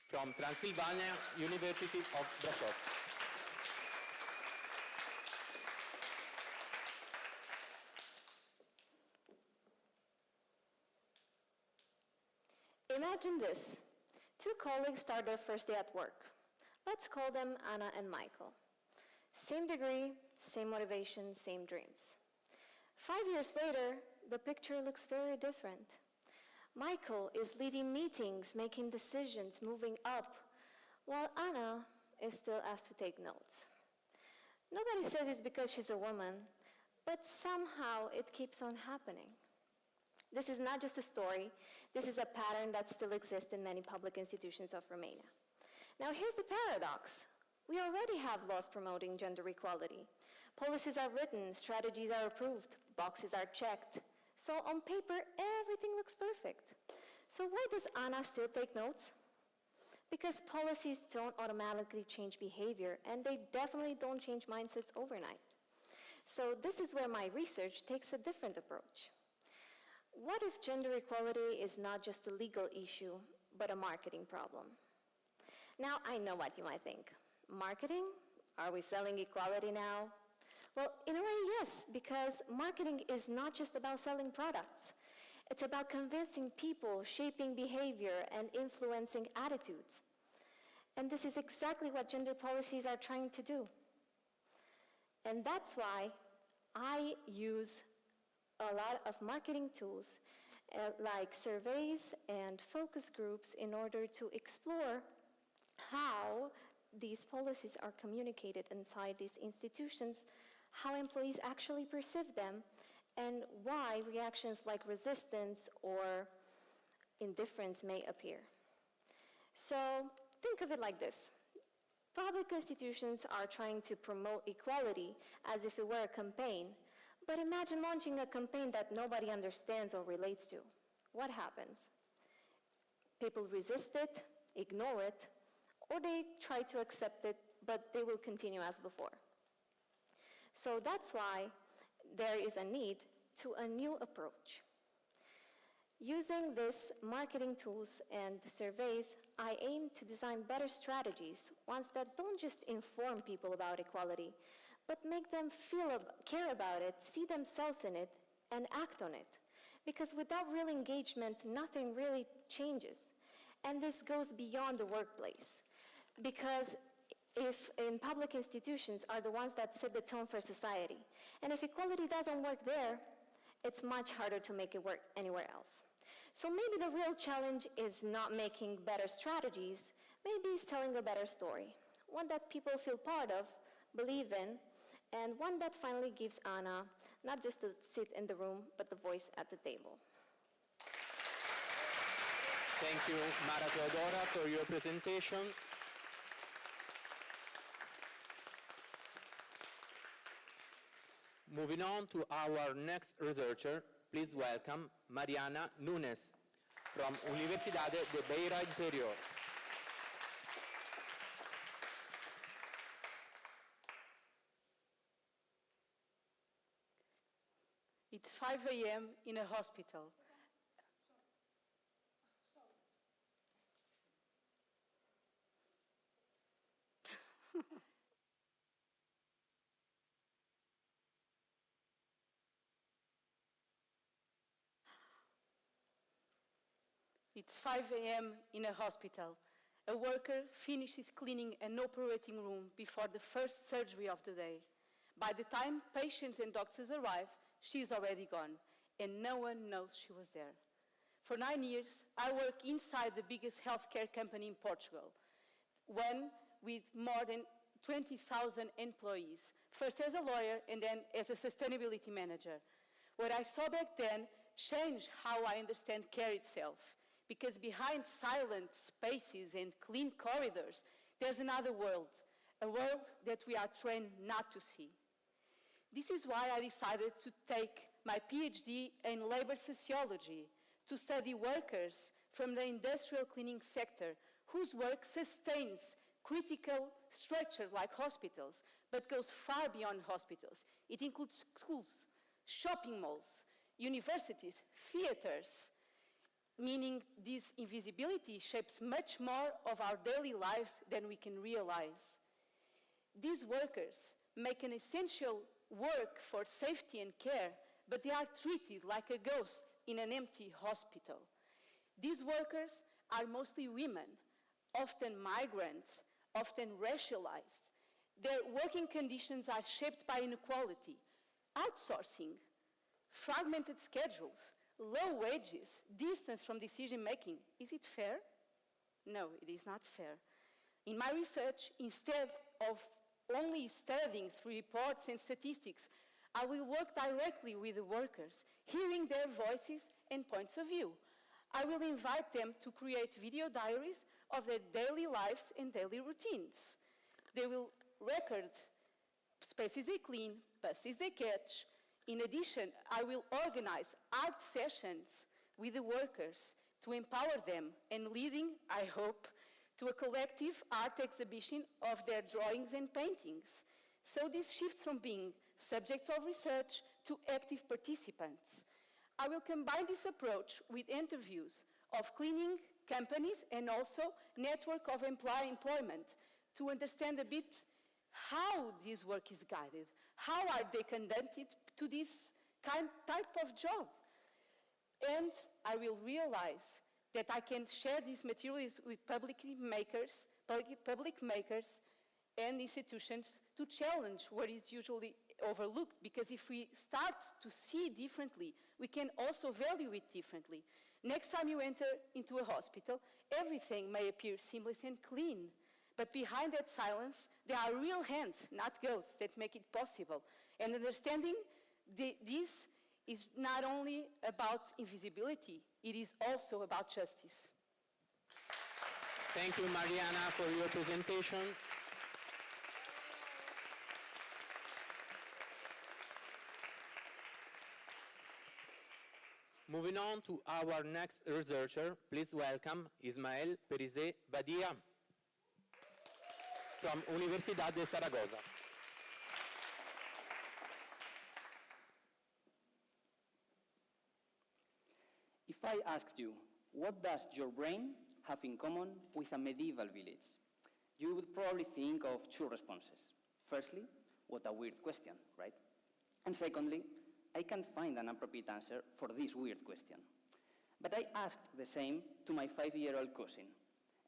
from Transylvania University of Brasov. Imagine this. Two colleagues start their first day at work. Let's call them Anna and Michael. Same degree, same motivation, same dreams. 5 years later, the picture looks very different. Michael is leading meetings, making decisions, moving up, while Anna is still asked to take notes. Nobody says it's because she's a woman, but somehow it keeps on happening. This is not just a story. This is a pattern that still exists in many public institutions of Romania. Now here's the paradox. We already have laws promoting gender equality. Policies are written, strategies are approved, boxes are checked. So on paper, everything looks perfect. So why does Anna still take notes? Because policies don't automatically change behavior, and they definitely don't change mindsets overnight. So this is where my research takes a different approach. What if gender equality is not just a legal issue, but a marketing problem? Now, I know what you might think. Marketing? Are we selling equality now? Well, in a way, yes, because marketing is not just about selling products. It's about convincing people, shaping behavior, and influencing attitudes. And this is exactly what gender policies are trying to do. And that's why I use a lot of marketing tools like surveys and focus groups in order to explore how these policies are communicated inside these institutions, how employees actually perceive them, and why reactions like resistance or indifference may appear. So think of it like this. Public institutions are trying to promote equality as if it were a campaign, but imagine launching a campaign that nobody understands or relates to. What happens? People resist it, ignore it, or they try to accept it, but they will continue as before. So that's why there is a need to a new approach. Using these marketing tools and surveys, I aim to design better strategies, ones that don't just inform people about equality, but make them care about it, see themselves in it, and act on it. Because without real engagement, nothing really changes. And this goes beyond the workplace. Because if in public institutions are the ones that set the tone for society, and if equality doesn't work there, it's much harder to make it work anywhere else. So maybe the real challenge is not making better strategies, maybe it's telling a better story, one that people feel part of, believe in, and one that finally gives Anna not just a seat in the room, but the voice at the table. Thank you, Mara Teodora, for your presentation. Moving on to our next researcher, please welcome Mariana Nunes from Universidad de Beira Interior. It's 5 a.m. in a hospital. It's 5 a.m. in a hospital. A worker finishes cleaning an operating room before the first surgery of the day. By the time patients and doctors arrive, she's already gone, and no one knows she was there. For 9 years, I work inside the biggest healthcare company in Portugal, one with more than 20,000 employees, first as a lawyer and then as a sustainability manager. What I saw back then changed how I understand care itself, because behind silent spaces and clean corridors, there's another world, a world that we are trained not to see. This is why I decided to take my PhD in labor sociology to study workers from the industrial cleaning sector whose work sustains critical structures like hospitals, but goes far beyond hospitals. It includes schools, shopping malls, universities, theaters, meaning this invisibility shapes much more of our daily lives than we can realize. These workers make an essential work for safety and care, but they are treated like a ghost in an empty hospital. These workers are mostly women, often migrants, often racialized. Their working conditions are shaped by inequality, outsourcing, fragmented schedules, low wages, distance from decision making. Is it fair? No, it is not fair. In my research, instead of only studying through reports and statistics, I will work directly with the workers, hearing their voices and points of view. I will invite them to create video diaries of their daily lives and daily routines. They will record spaces they clean, buses they catch. In addition, I will organize art sessions with the workers to empower them and leading, I hope, to a collective art exhibition of their drawings and paintings. So this shifts from being subjects of research to active participants. I will combine this approach with interviews of cleaning companies and also network of employment to understand a bit how this work is guided, How are they condemned to this type of job? And I will realize that I can share these materials with public makers and institutions to challenge what is usually overlooked, because if we start to see differently, we can also value it differently. Next time you enter into a hospital, everything may appear seamless and clean, but behind that silence, there are real hands, not ghosts, that make it possible. And understanding this is not only about invisibility, it is also about justice. Thank you, Mariana, for your presentation. Moving on to our next researcher, please welcome Ismael Perizé Badia from Universitas de Zaragoza. If I asked you, what does your brain have in common with a medieval village? You would probably think of two responses. Firstly, what a weird question, right? And secondly, I can't find an appropriate answer for this weird question. But I asked the same to my 5-year-old cousin.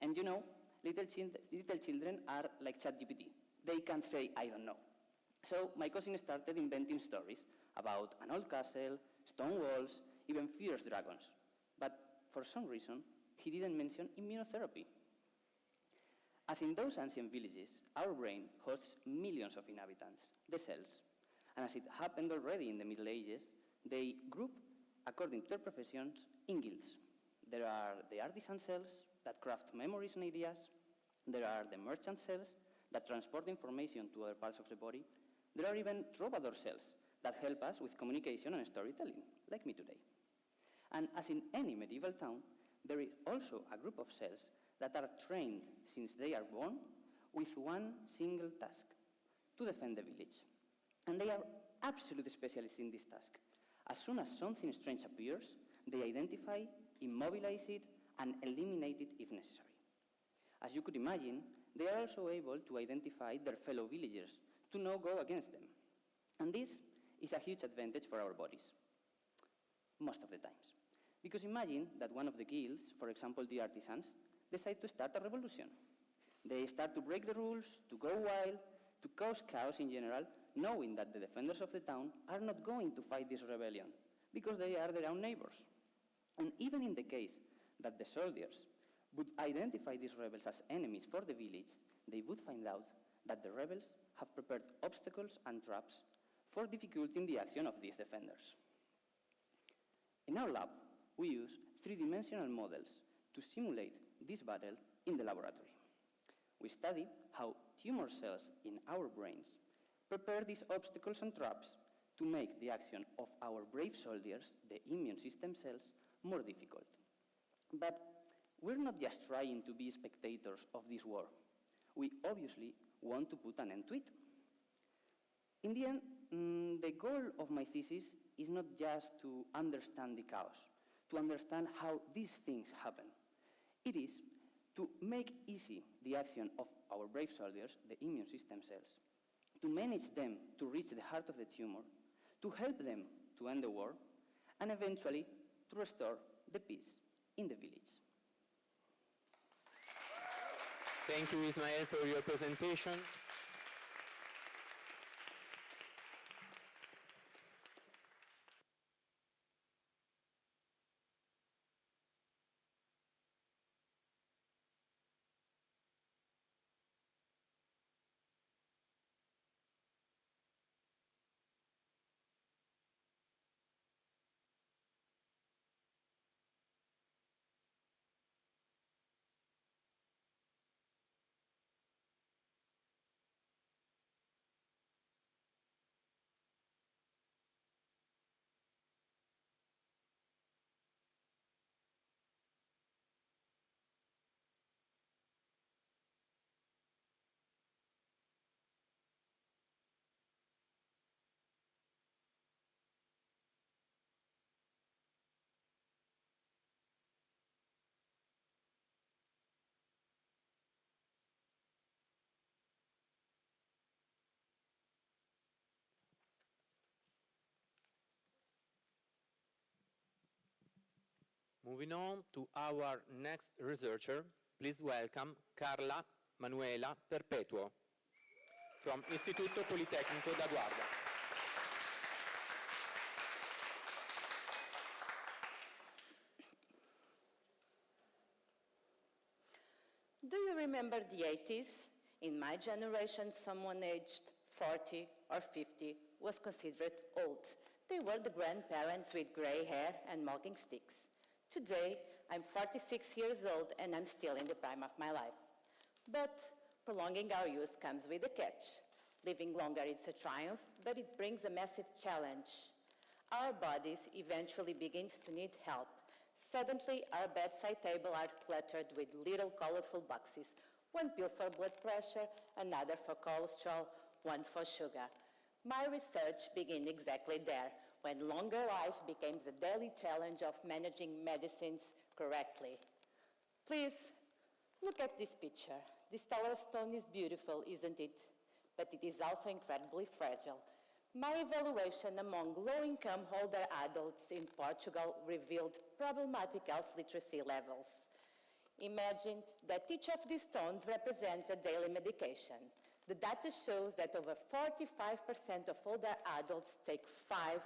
And you know, little children are like ChatGPT. They can't say, I don't know. So my cousin started inventing stories about an old castle, stone walls, even fierce dragons. But for some reason, he didn't mention immunotherapy. As in those ancient villages, our brain hosts millions of inhabitants, the cells. And as it happened already in the Middle Ages, they group, according to their professions, in guilds. There are the artisan cells that craft memories and ideas. There are the merchant cells that transport information to other parts of the body. There are even troubadour cells that help us with communication and storytelling, like me today. And as in any medieval town, there is also a group of cells that are trained since they are born with one single task, to defend the village. And they are absolute specialists in this task. As soon as something strange appears, they identify, immobilize it, and eliminate it if necessary. As you could imagine, they are also able to identify their fellow villagers to not go against them. And this is a huge advantage for our bodies, most of the times. Because imagine that one of the guilds, for example the artisans, decide to start a revolution. They start to break the rules, to go wild, to cause chaos in general, knowing that the defenders of the town are not going to fight this rebellion, because they are their own neighbors. And even in the case that the soldiers would identify these rebels as enemies for the village, they would find out that the rebels have prepared obstacles and traps for dificulting the action of these defenders. In our lab, we use three-dimensional models to simulate this battle in the laboratory. We study how tumor cells in our brains prepare these obstacles and traps to make the action of our brave soldiers, the immune system cells, more difficult. But we're not just trying to be spectators of this war. We obviously want to put an end to it. In the end, the goal of my thesis is not just to understand the chaos, to understand how these things happen. It is to make easy the action of our brave soldiers, the immune system cells, to manage them to reach the heart of the tumor, to help them to end the war, and eventually to restore the peace in the village. Thank you, Ismael, for your presentation. Moving on to our next researcher, please welcome Carla Manuela Perpetuo from Istituto Politecnico da Guardia. Do you remember the 80s? In my generation, someone aged 40 or 50 was considered old. They were the grandparents with gray hair and walking sticks. Today, I'm 46 years old and I'm still in the prime of my life. But prolonging our youth comes with a catch. Living longer is a triumph, but it brings a massive challenge. Our bodies eventually begins to need help. Suddenly, our bedside table are cluttered with little colorful boxes. One pill for blood pressure, another for cholesterol, one for sugar. My research began exactly there, when longer life became the daily challenge of managing medicines correctly. Please, look at this picture. This tower stone is beautiful, isn't it? But it is also incredibly fragile. My evaluation among low-income older adults in Portugal revealed problematic health literacy levels. Imagine that each of these stones represents a daily medication. The data shows that over 45% of older adults take 5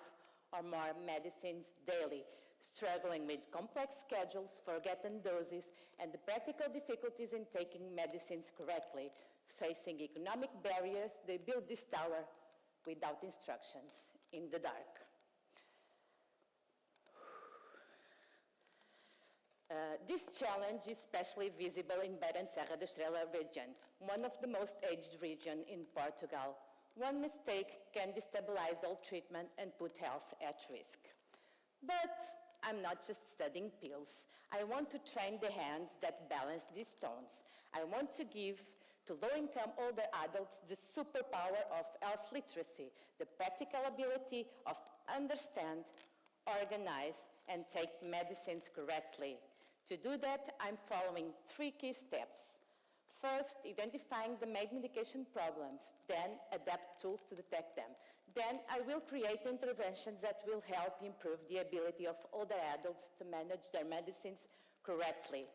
or more medicines daily, struggling with complex schedules, forgotten doses, and the practical difficulties in taking medicines correctly. Facing economic barriers, they built this tower without instructions, in the dark. This challenge is especially visible in Beira and Serra da Estrela region, one of the most aged regions in Portugal. One mistake can destabilize all treatment and put health at risk. But I'm not just studying pills. I want to train the hands that balance these stones. I want to give to low-income older adults the superpower of health literacy, the practical ability of understand, organize, and take medicines correctly. To do that, I'm following 3 key steps. First, identifying the main medication problems, then adapt tools to detect them. Then I will create interventions that will help improve the ability of older adults to manage their medicines correctly.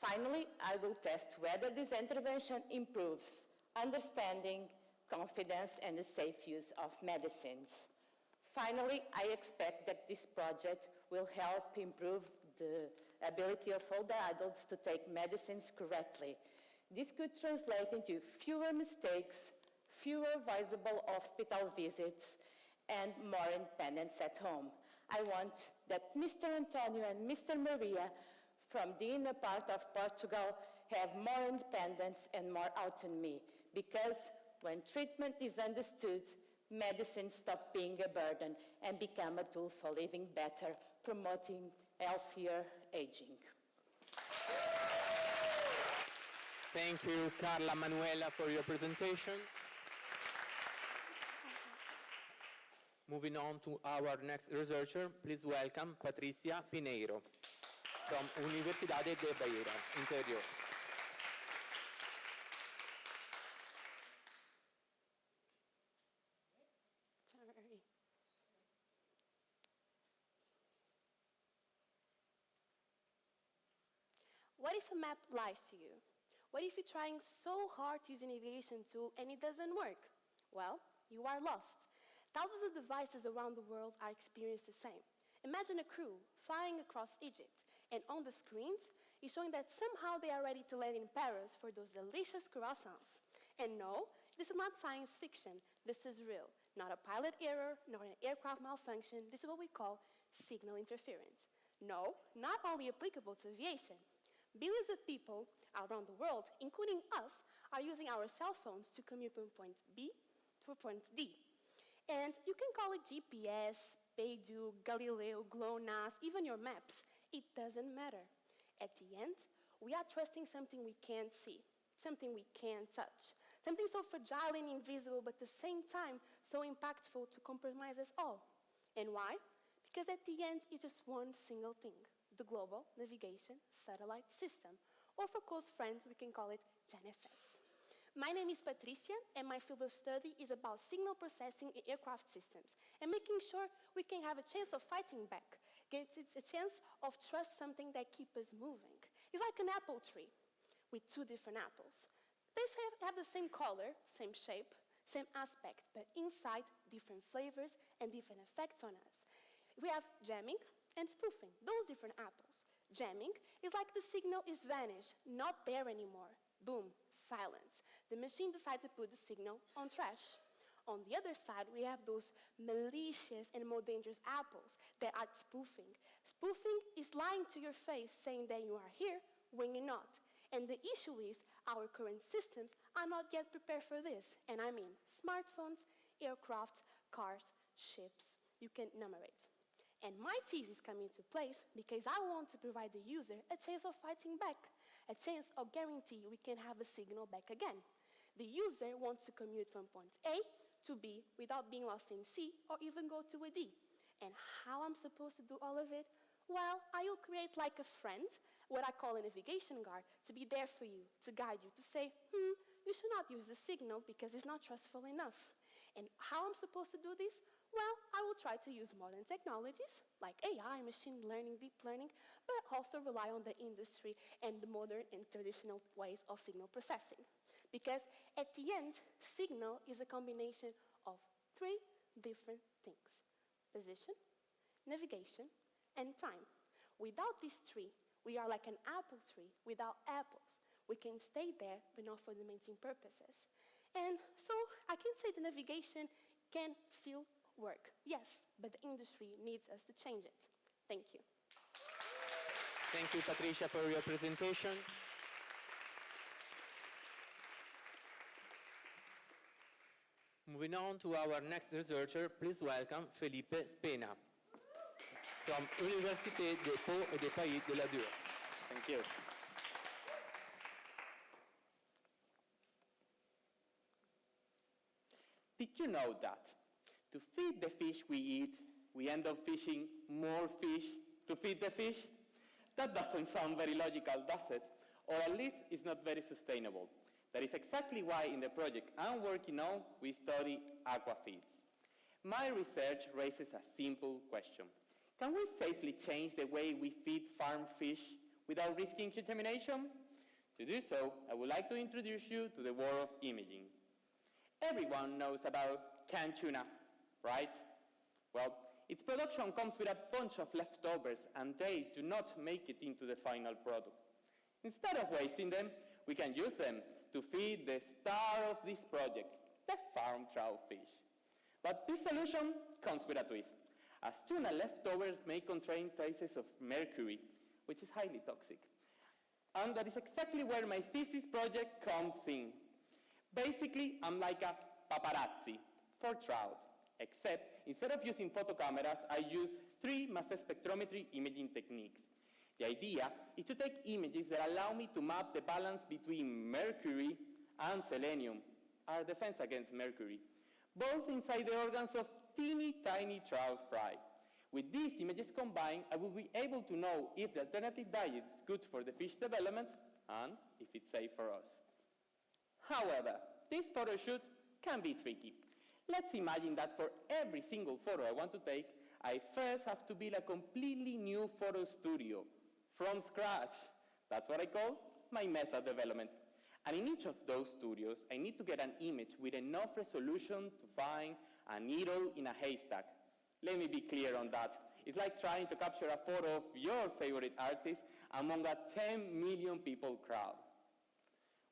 Finally, I will test whether this intervention improves understanding, confidence, and the safe use of medicines. Finally, I expect that this project will help improve the ability of older adults to take medicines correctly. This could translate into fewer mistakes, fewer visible hospital visits, and more independence at home. I want that Mr. Antonio and Mr. Maria from the inner part of Portugal have more independence and more autonomy, because when treatment is understood, medicine stops being a burden and become a tool for living better, promoting healthier aging. Thank you, Carla Manuela, for your presentation. Moving on to our next researcher, please welcome Patricia Pineiro from Universidade de Beira, Interior. What if a map lies to you? What if you're trying so hard to use a navigation tool and it doesn't work? Well, you are lost. Thousands of devices around the world are experiencing the same. Imagine a crew flying across Egypt, and on the screens, it's showing that somehow they are ready to land in Paris for those delicious croissants. And no, this is not science fiction. This is real. Not a pilot error, not an aircraft malfunction. This is what we call signal interference. No, not only applicable to aviation. Billions of people around the world, including us, are using our cell phones to commute from point B to point D. And you can call it GPS, Beidou, Galileo, GLONASS, even your maps. It doesn't matter. At the end, we are trusting something we can't see, something we can't touch, something so fragile and invisible, but at the same time so impactful to compromise us all. And why? Because at the end, it's just one single thing: the Global Navigation Satellite System, or for close friends, we can call it GNSS. My name is Patricia, and my field of study is about signal processing in aircraft systems and making sure we can have a chance of fighting back, It's a chance of trust something that keeps us moving. It's like an apple tree with two different apples. They have the same color, same shape, same aspect, but inside different flavors and different effects on us. We have jamming and spoofing, those different apples. Jamming is like the signal is vanished, not there anymore. Boom, silence. The machine decided to put the signal on trash. On the other side, we have those malicious and more dangerous apples that are spoofing. Spoofing is lying to your face, saying that you are here when you're not. And the issue is our current systems are not yet prepared for this. And I mean smartphones, aircraft, cars, ships. You can enumerate. And my thesis come into place because I want to provide the user a chance of fighting back, a chance of guarantee we can have a signal back again. The user wants to commute from point A to B without being lost in C or even go to a D. And how I'm supposed to do all of it? Well, I will create like a friend, what I call a navigation guard, to be there for you, to guide you, to say, you should not use the signal because it's not trustful enough. And how I'm supposed to do this? Well, I will try to use modern technologies like AI, machine learning, deep learning, but also rely on the industry and the modern and traditional ways of signal processing. Because at the end, signal is a combination of three different things: position, navigation, and time. Without these three, we are like an apple tree without apples. We can stay there, but not for the main purposes. And so I can say the navigation can still work, yes, but the industry needs us to change it. Thank you. Thank you, Patricia, for your presentation. Moving on to our next researcher, please welcome Felipe Spena from Universités de Pau et des Pays de la Dure. Thank you. Did you know that to feed the fish we eat, we end up fishing more fish to feed the fish? That doesn't sound very logical, does it? Or at least it's not very sustainable. That is exactly why in the project I'm working on, we study aquafeeds. My research raises a simple question. Can we safely change the way we feed farm fish without risking contamination? To do so, I would like to introduce you to the world of imaging. Everyone knows about canned tuna, right? Well, its production comes with a bunch of leftovers and they do not make it into the final product. Instead of wasting them, we can use them to feed the star of this project, the farm trout fish. But this solution comes with a twist, as tuna leftovers may contain traces of mercury, which is highly toxic. And that is exactly where my thesis project comes in. Basically, I'm like a paparazzi for trout, except instead of using photo cameras, I use 3 mass spectrometry imaging techniques. The idea is to take images that allow me to map the balance between mercury and selenium, our defense against mercury, both inside the organs of teeny tiny trout fry. With these images combined, I will be able to know if the alternative diet is good for the fish development and if it's safe for us. However, this photo shoot can be tricky. Let's imagine that for every single photo I want to take, I first have to build a completely new photo studio from scratch. That's what I call my meta development. And in each of those studios, I need to get an image with enough resolution to find a needle in a haystack. Let me be clear on that. It's like trying to capture a photo of your favorite artist among a 10 million people crowd.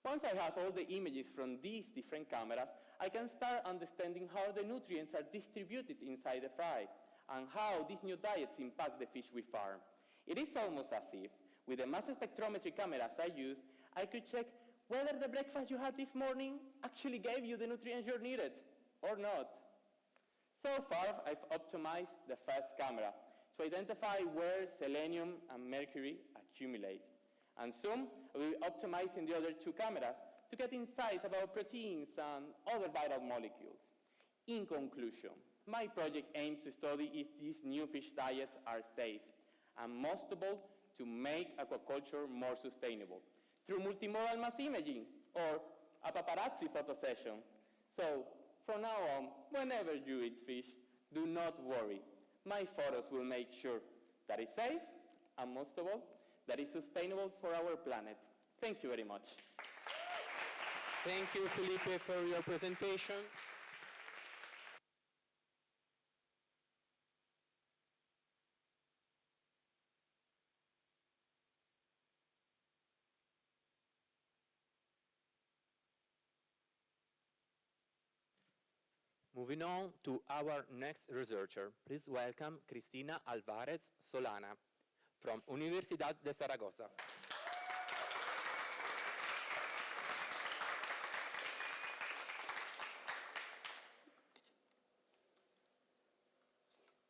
Once I have all the images from these different cameras, I can start understanding how the nutrients are distributed inside the fry and how these new diets impact the fish we farm. It is almost as if, with the mass spectrometry cameras I use, I could check whether the breakfast you had this morning actually gave you the nutrients you needed or not. So far, I've optimized the first camera to identify where selenium and mercury accumulate. And soon, we'll be optimizing the other 2 cameras to get insights about proteins and other vital molecules. In conclusion, my project aims to study if these new fish diets are safe, and most of all, to make aquaculture more sustainable through multimodal mass imaging or a paparazzi photo session. So, from now on, whenever you eat fish, do not worry. My photos will make sure that is safe, and most of all, that is sustainable for our planet. Thank you very much. Thank you, Felipe, for your presentation. Moving on to our next researcher, please welcome Cristina Alvarez Solana from Universidad de Zaragoza.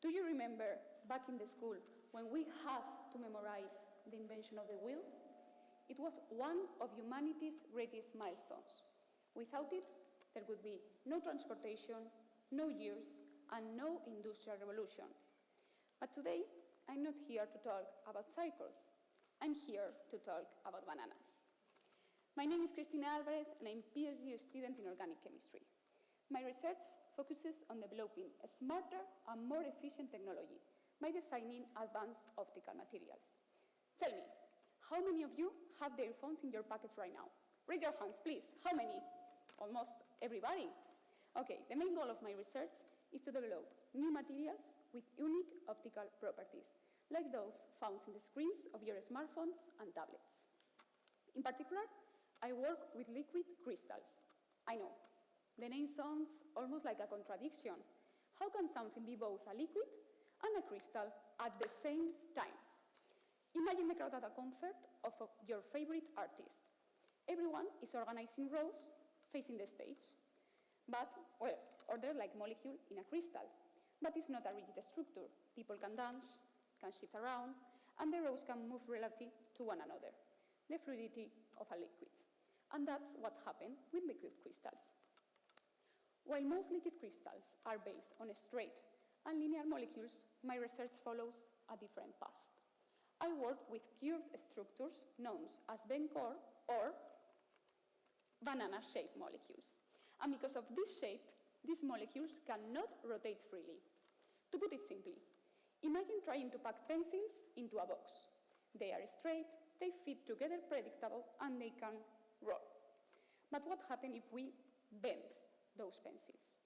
Do you remember back in the school when we had to memorize the invention of the wheel? It was one of humanity's greatest milestones. Without it, there would be no transportation, no years, and no industrial revolution. But today, I'm not here to talk about cycles. I'm here to talk about bananas. My name is Cristina Alvarez, and I'm a PhD student in organic chemistry. My research focuses on developing a smarter and more efficient technology by designing advanced optical materials. Tell me, how many of you have their phones in your pockets right now? Raise your hands, please. How many? Almost everybody. Okay, the main goal of my research is to develop new materials with unique optical properties, like those found in the screens of your smartphones and tablets. In particular, I work with liquid crystals. I know, the name sounds almost like a contradiction. How can something be both a liquid and a crystal at the same time? Imagine the crowd at a concert of your favorite artist. Everyone is organized in rows facing the stage, but, well, ordered like molecule in a crystal. But it's not a rigid structure. People can dance, can shift around, and the rows can move relative to one another, the fluidity of a liquid. And that's what happened with liquid crystals. While most liquid crystals are based on straight and linear molecules, my research follows a different path. I work with curved structures known as Ben-core or banana-shaped molecules. And because of this shape, these molecules cannot rotate freely. To put it simply, imagine trying to pack pencils into a box. They are straight, they fit together predictable, and they can roll. But what happens if we bend those pencils?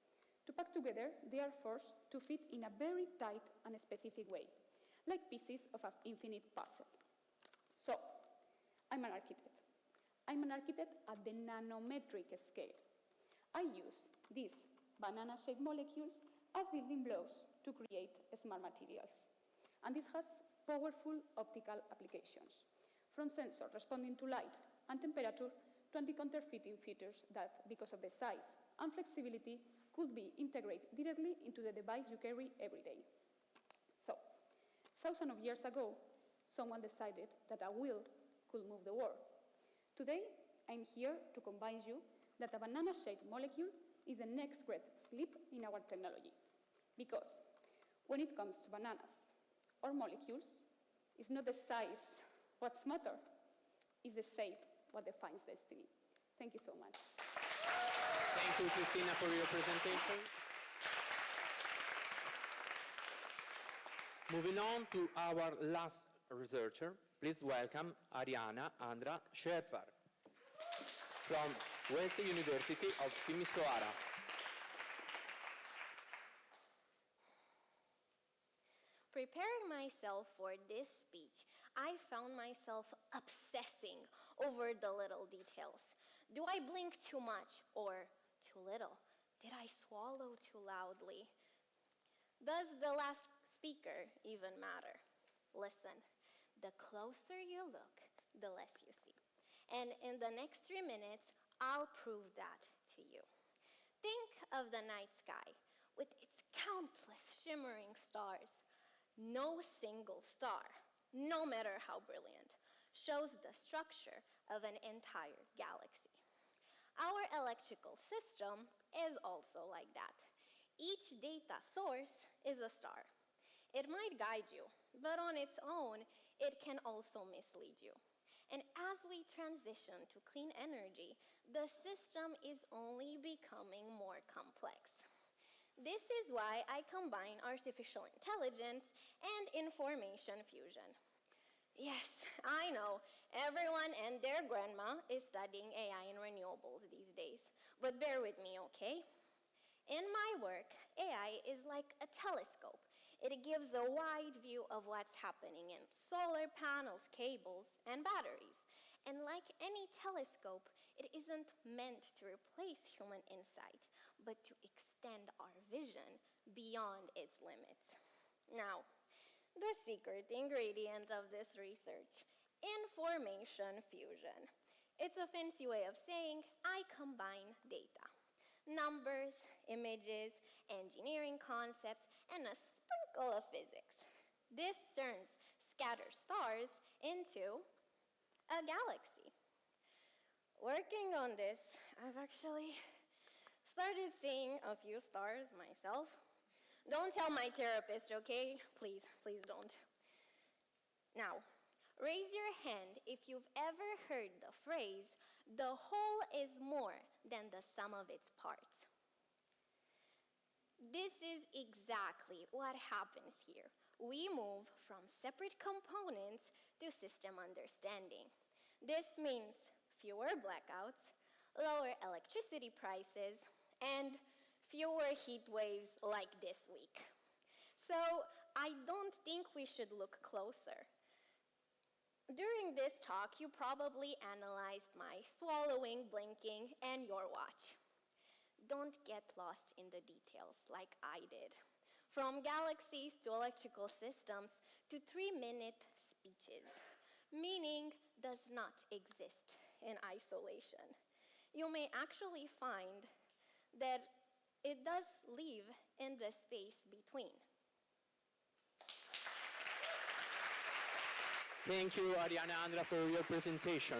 To pack together, they are forced to fit in a very tight and specific way, like pieces of an infinite puzzle. So, I'm an architect. I'm an architect at the nanometric scale. I use these banana-shaped molecules as building blocks to create smart materials. And this has powerful optical applications, from sensors responding to light and temperature to anti-counterfeiting features that, because of the size and flexibility, could be integrated directly into the device you carry every day. So, thousands of years ago, someone decided that a wheel could move the world. Today, I'm here to convince you that a banana-shaped molecule is the next great leap in our technology. Because when it comes to bananas or molecules, it's not the size what's matter, it's the shape what defines destiny. Thank you so much. Thank you, Cristina, for your presentation. Moving on to our last researcher, please welcome Ariana Andra Sherpar from Wednesday University of Timisoara. Preparing myself for this speech, I found myself obsessing over the little details. Do I blink too much or too little? Did I swallow too loudly? Does the last speaker even matter? Listen, the closer you look, the less you see. And in the next 3 minutes, I'll prove that to you. Think of the night sky with its countless shimmering stars. No single star, no matter how brilliant, shows the structure of an entire galaxy. Our electrical system is also like that. Each data source is a star. It might guide you, but on its own, it can also mislead you. And as we transition to clean energy, the system is only becoming more complex. This is why I combine artificial intelligence and information fusion. Yes, I know, everyone and their grandma is studying AI and renewables these days, but bear with me, okay? In my work, AI is like a telescope. It gives a wide view of what's happening in solar panels, cables, and batteries. And like any telescope, it isn't meant to replace human insight, but to extend our vision beyond its limits. Now, the secret ingredient of this research, information fusion. It's a fancy way of saying I combine data. Numbers, images, engineering concepts, and a sprinkle of physics. This turns scattered stars into a galaxy. Working on this, I've actually started seeing a few stars myself. Don't tell my therapist, okay? Please, please don't. Now, raise your hand if you've ever heard the phrase, the whole is more than the sum of its parts. This is exactly what happens here. We move from separate components to system understanding. This means fewer blackouts, lower electricity prices, and fewer heat waves like this week. So I don't think we should look closer. During this talk, you probably analyzed my swallowing, blinking, and your watch. Don't get lost in the details like I did. From galaxies to electrical systems to 3-minute speeches. Meaning does not exist in isolation. You may actually find that it does live in the space between. Thank you, Ariana and Andrea, for your presentation.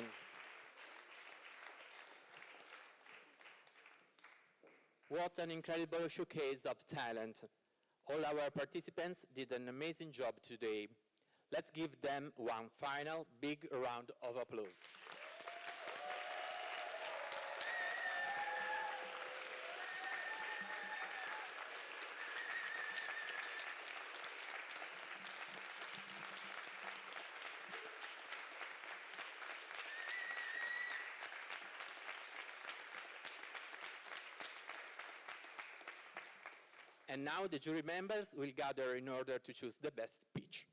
What an incredible showcase of talent. All our participants did an amazing job today. Let's give them one final big round of applause. And now the jury members will gather in order to choose the best speech.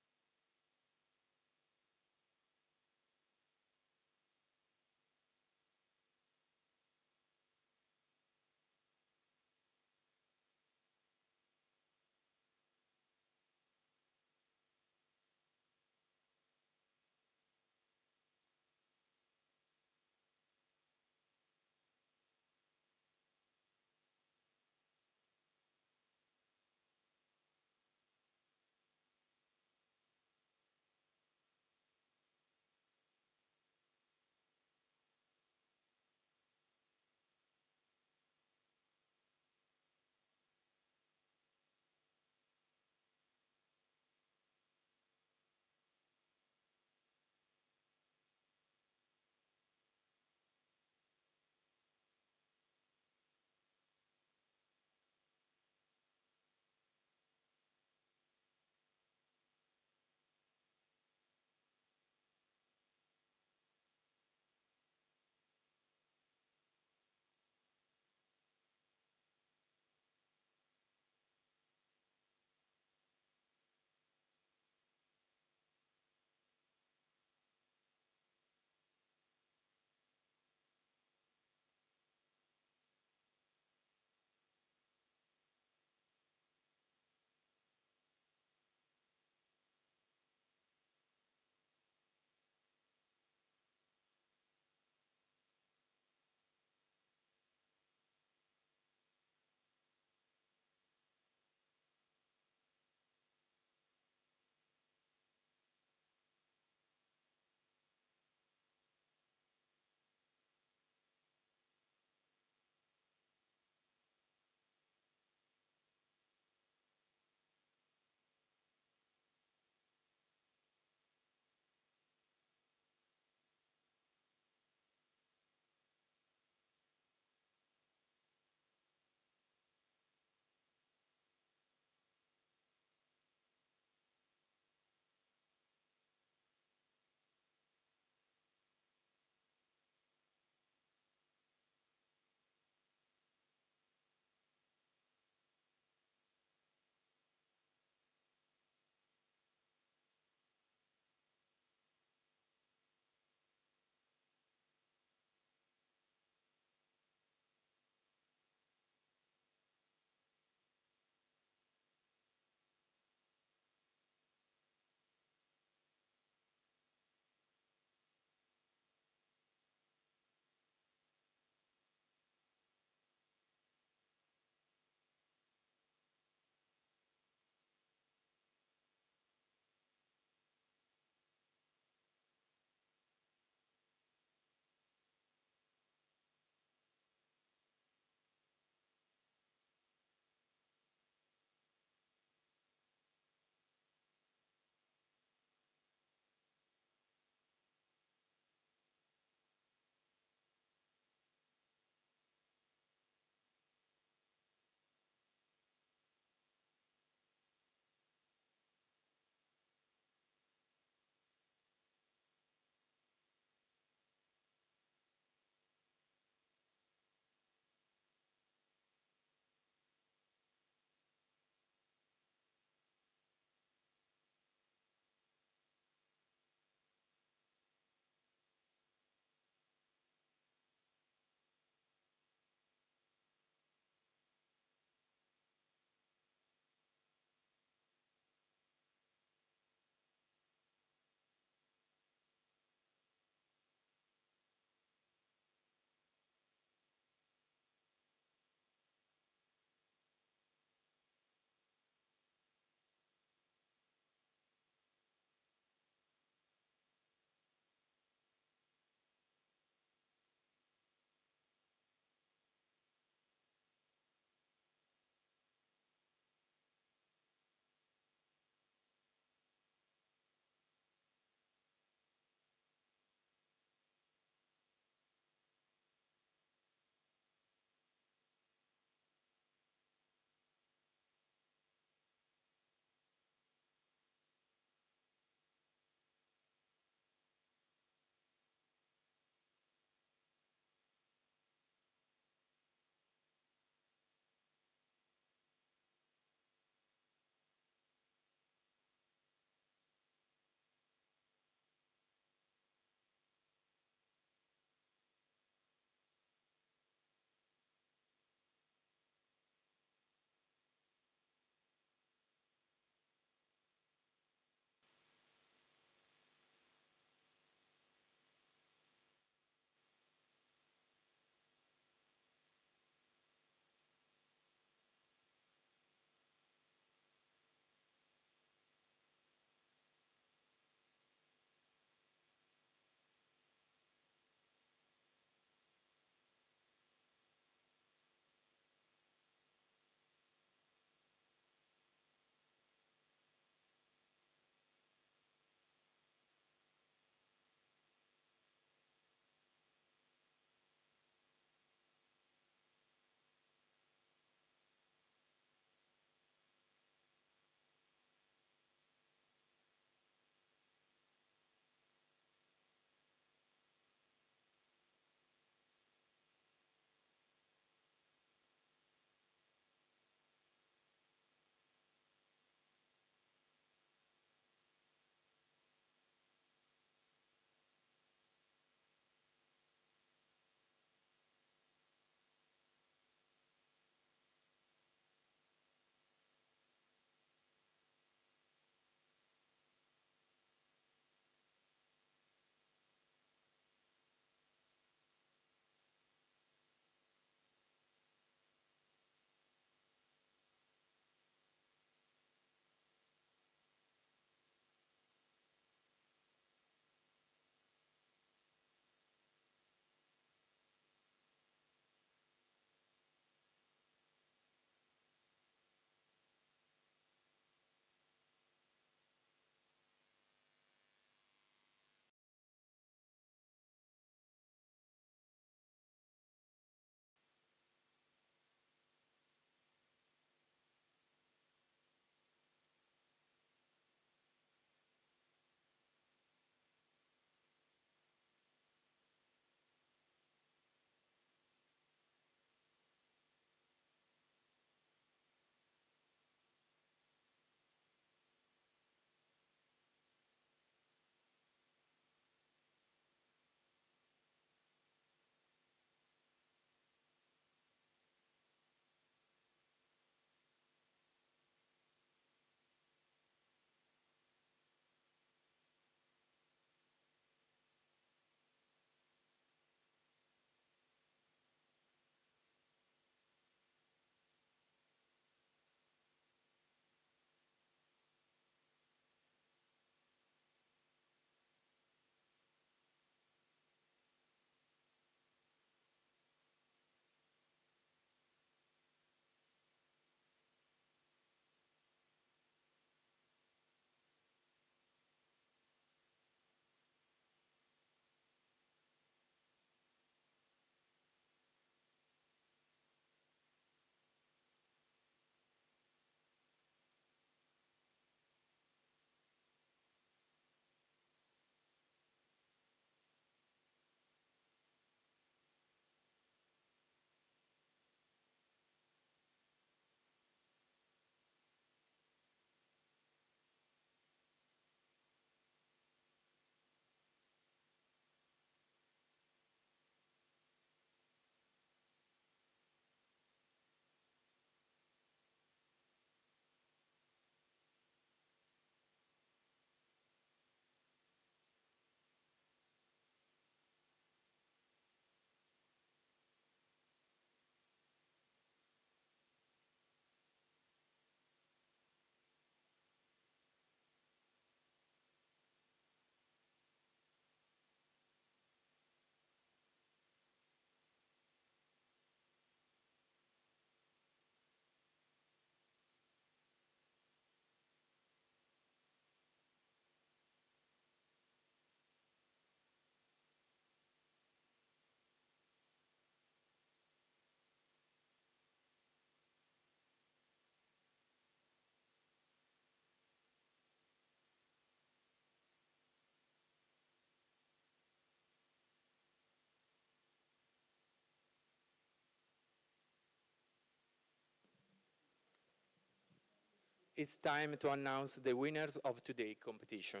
it's time to announce the winners of today's competition.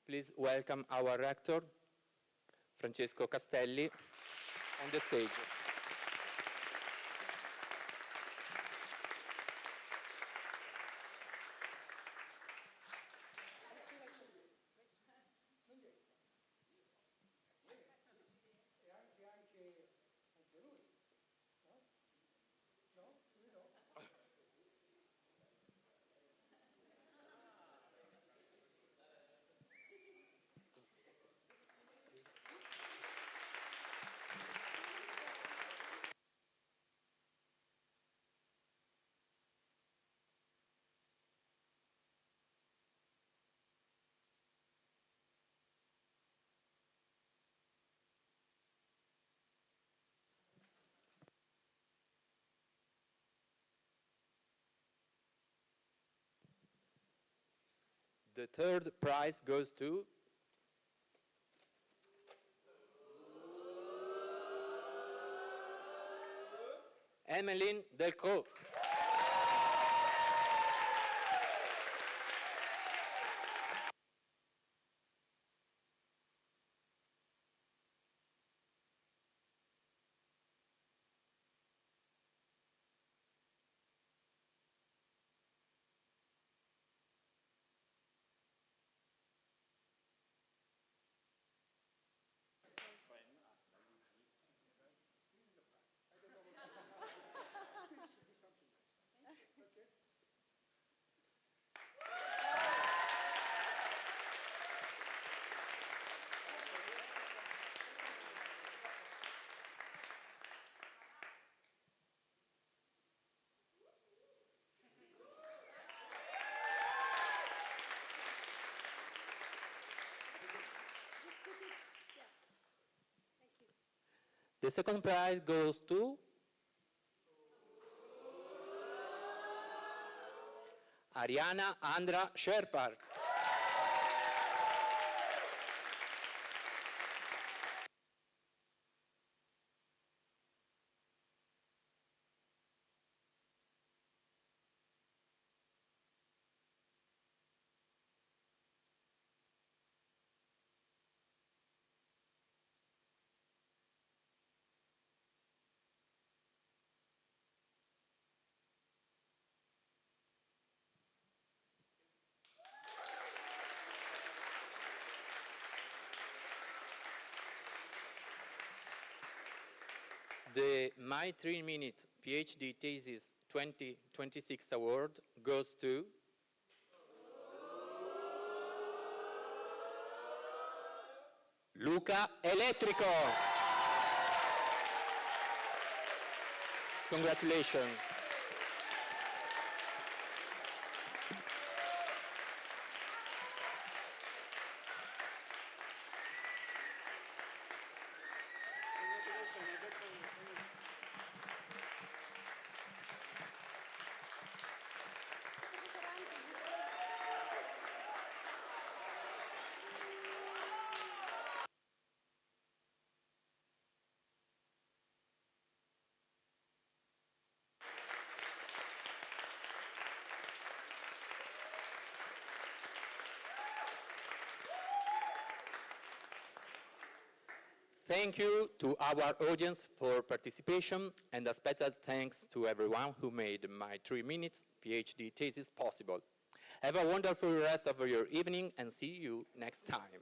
Please welcome our rector, Francesco Castelli, on the stage. The third prize goes to Emmeline Delcroix. The second prize goes to Ariana Andra Sherpar. The My 3-Minute PhD Thesis 2026 award goes to Luca Elettrico. Congratulations. Thank you to our audience for participation, and a special thanks to everyone who made my 3-minute PhD thesis possible. Have a wonderful rest of your evening, and see you next time.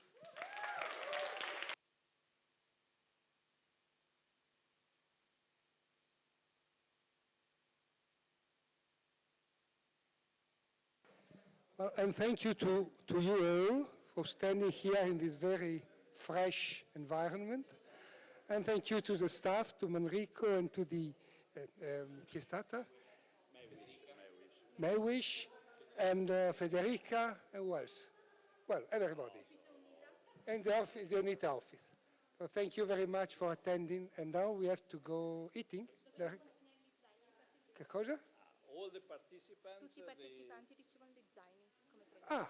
And thank you to you all for standing here in this very fresh environment. And thank you to the staff, to Manrico, and to the chi è stata? Maywish, and Federica, and who else? Well, everybody. And the office, the UNITA office. So thank you very much for attending. And now we have to go eating. Che cosa? All the participants. Tutti i partecipanti ricevono dei zaini come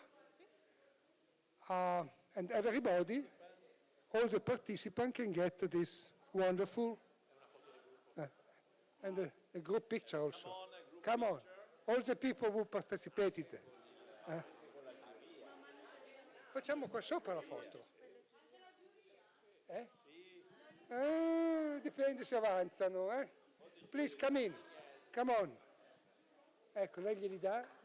premio. And everybody, all the participants can get this wonderful, and a group picture also. Come on, all the people who participated. Facciamo qua sopra la foto. Dipende se avanzano. Please, come in. Come on. Ecco, lei glieli dà.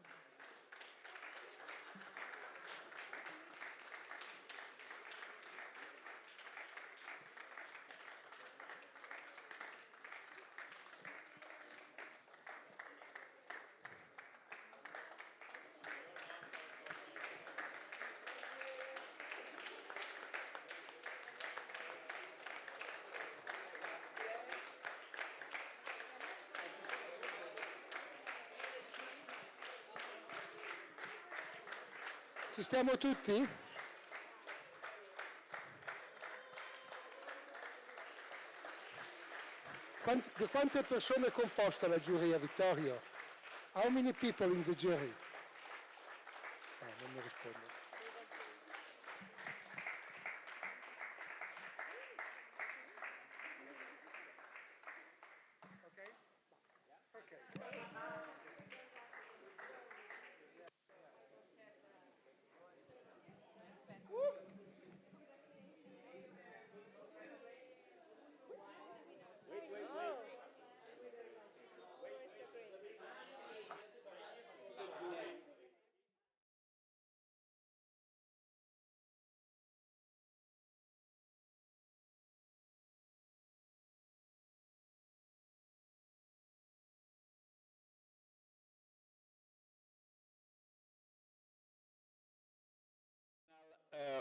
Ci stiamo tutti? Di quante persone è composta la giuria, Vittorio? How many people in the jury? Non mi risponde.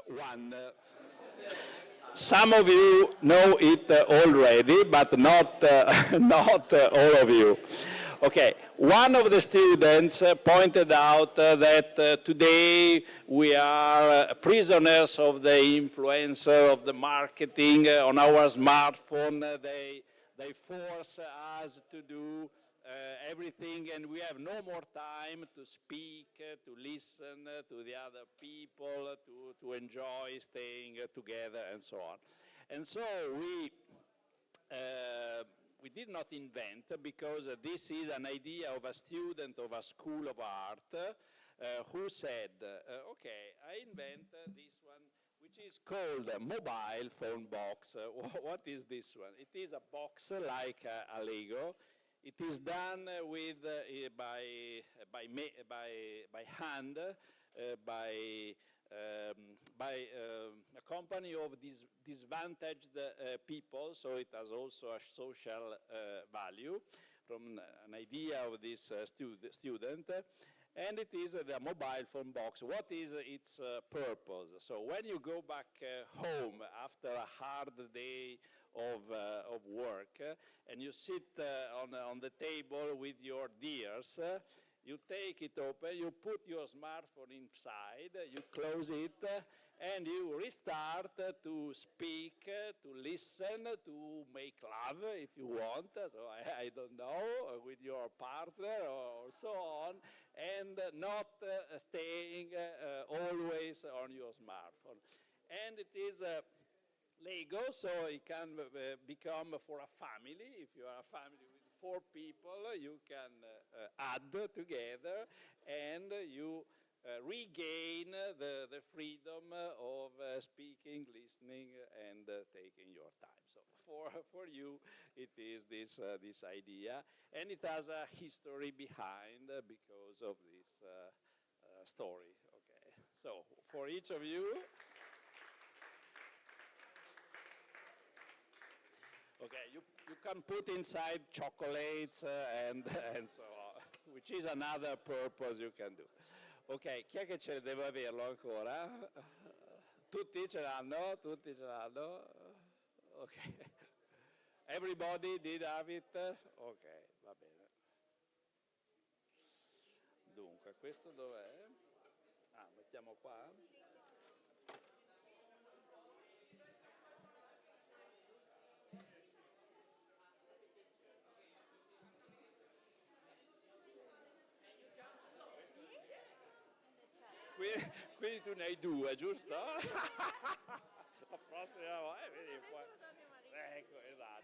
One. Some of you know it already, but not, not all of you. Okay, one of the students pointed out that today we are prisoners of the influencer, of the marketing on our smartphone. They force us to do everything, and we have no more time to speak, to listen to the other people, to enjoy staying together, and so on. And so we did not invent, because this is an idea of a student of a school of art who said, okay, I invent this one, which is called a mobile phone box. What is this one? It is a box like a Lego. It is done with by hand by a company of disadvantaged people, so it has also a social value from an idea of this student. And it is the mobile phone box. What is its purpose? So when you go back home after a hard day of work, and you sit on the table with your dears, you take it open, you put your smartphone inside, you close it, and you restart to speak, to listen, to make love if you want, so I don't know, with your partner or so on, and not staying always on your smartphone. And it is Lego, so it can become for a family. If you are a family with 4 people, you can add together, and you regain the freedom of speaking, listening, and taking your time. So for you, it is this idea, and it has a history behind because of this story. Okay, so for each of you. Okay, you can put inside chocolates and so on, which is another purpose you can do. Ok, chi è che ce deve averlo ancora? Tutti ce l'hanno? Tutti ce l'hanno? Ok. Everybody did have it? Ok, va bene. Dunque, questo dov'è? Ah, mettiamo qua? Quindi tu ne hai 2, giusto? La prossima volta, vedi poi. Ecco, esatto.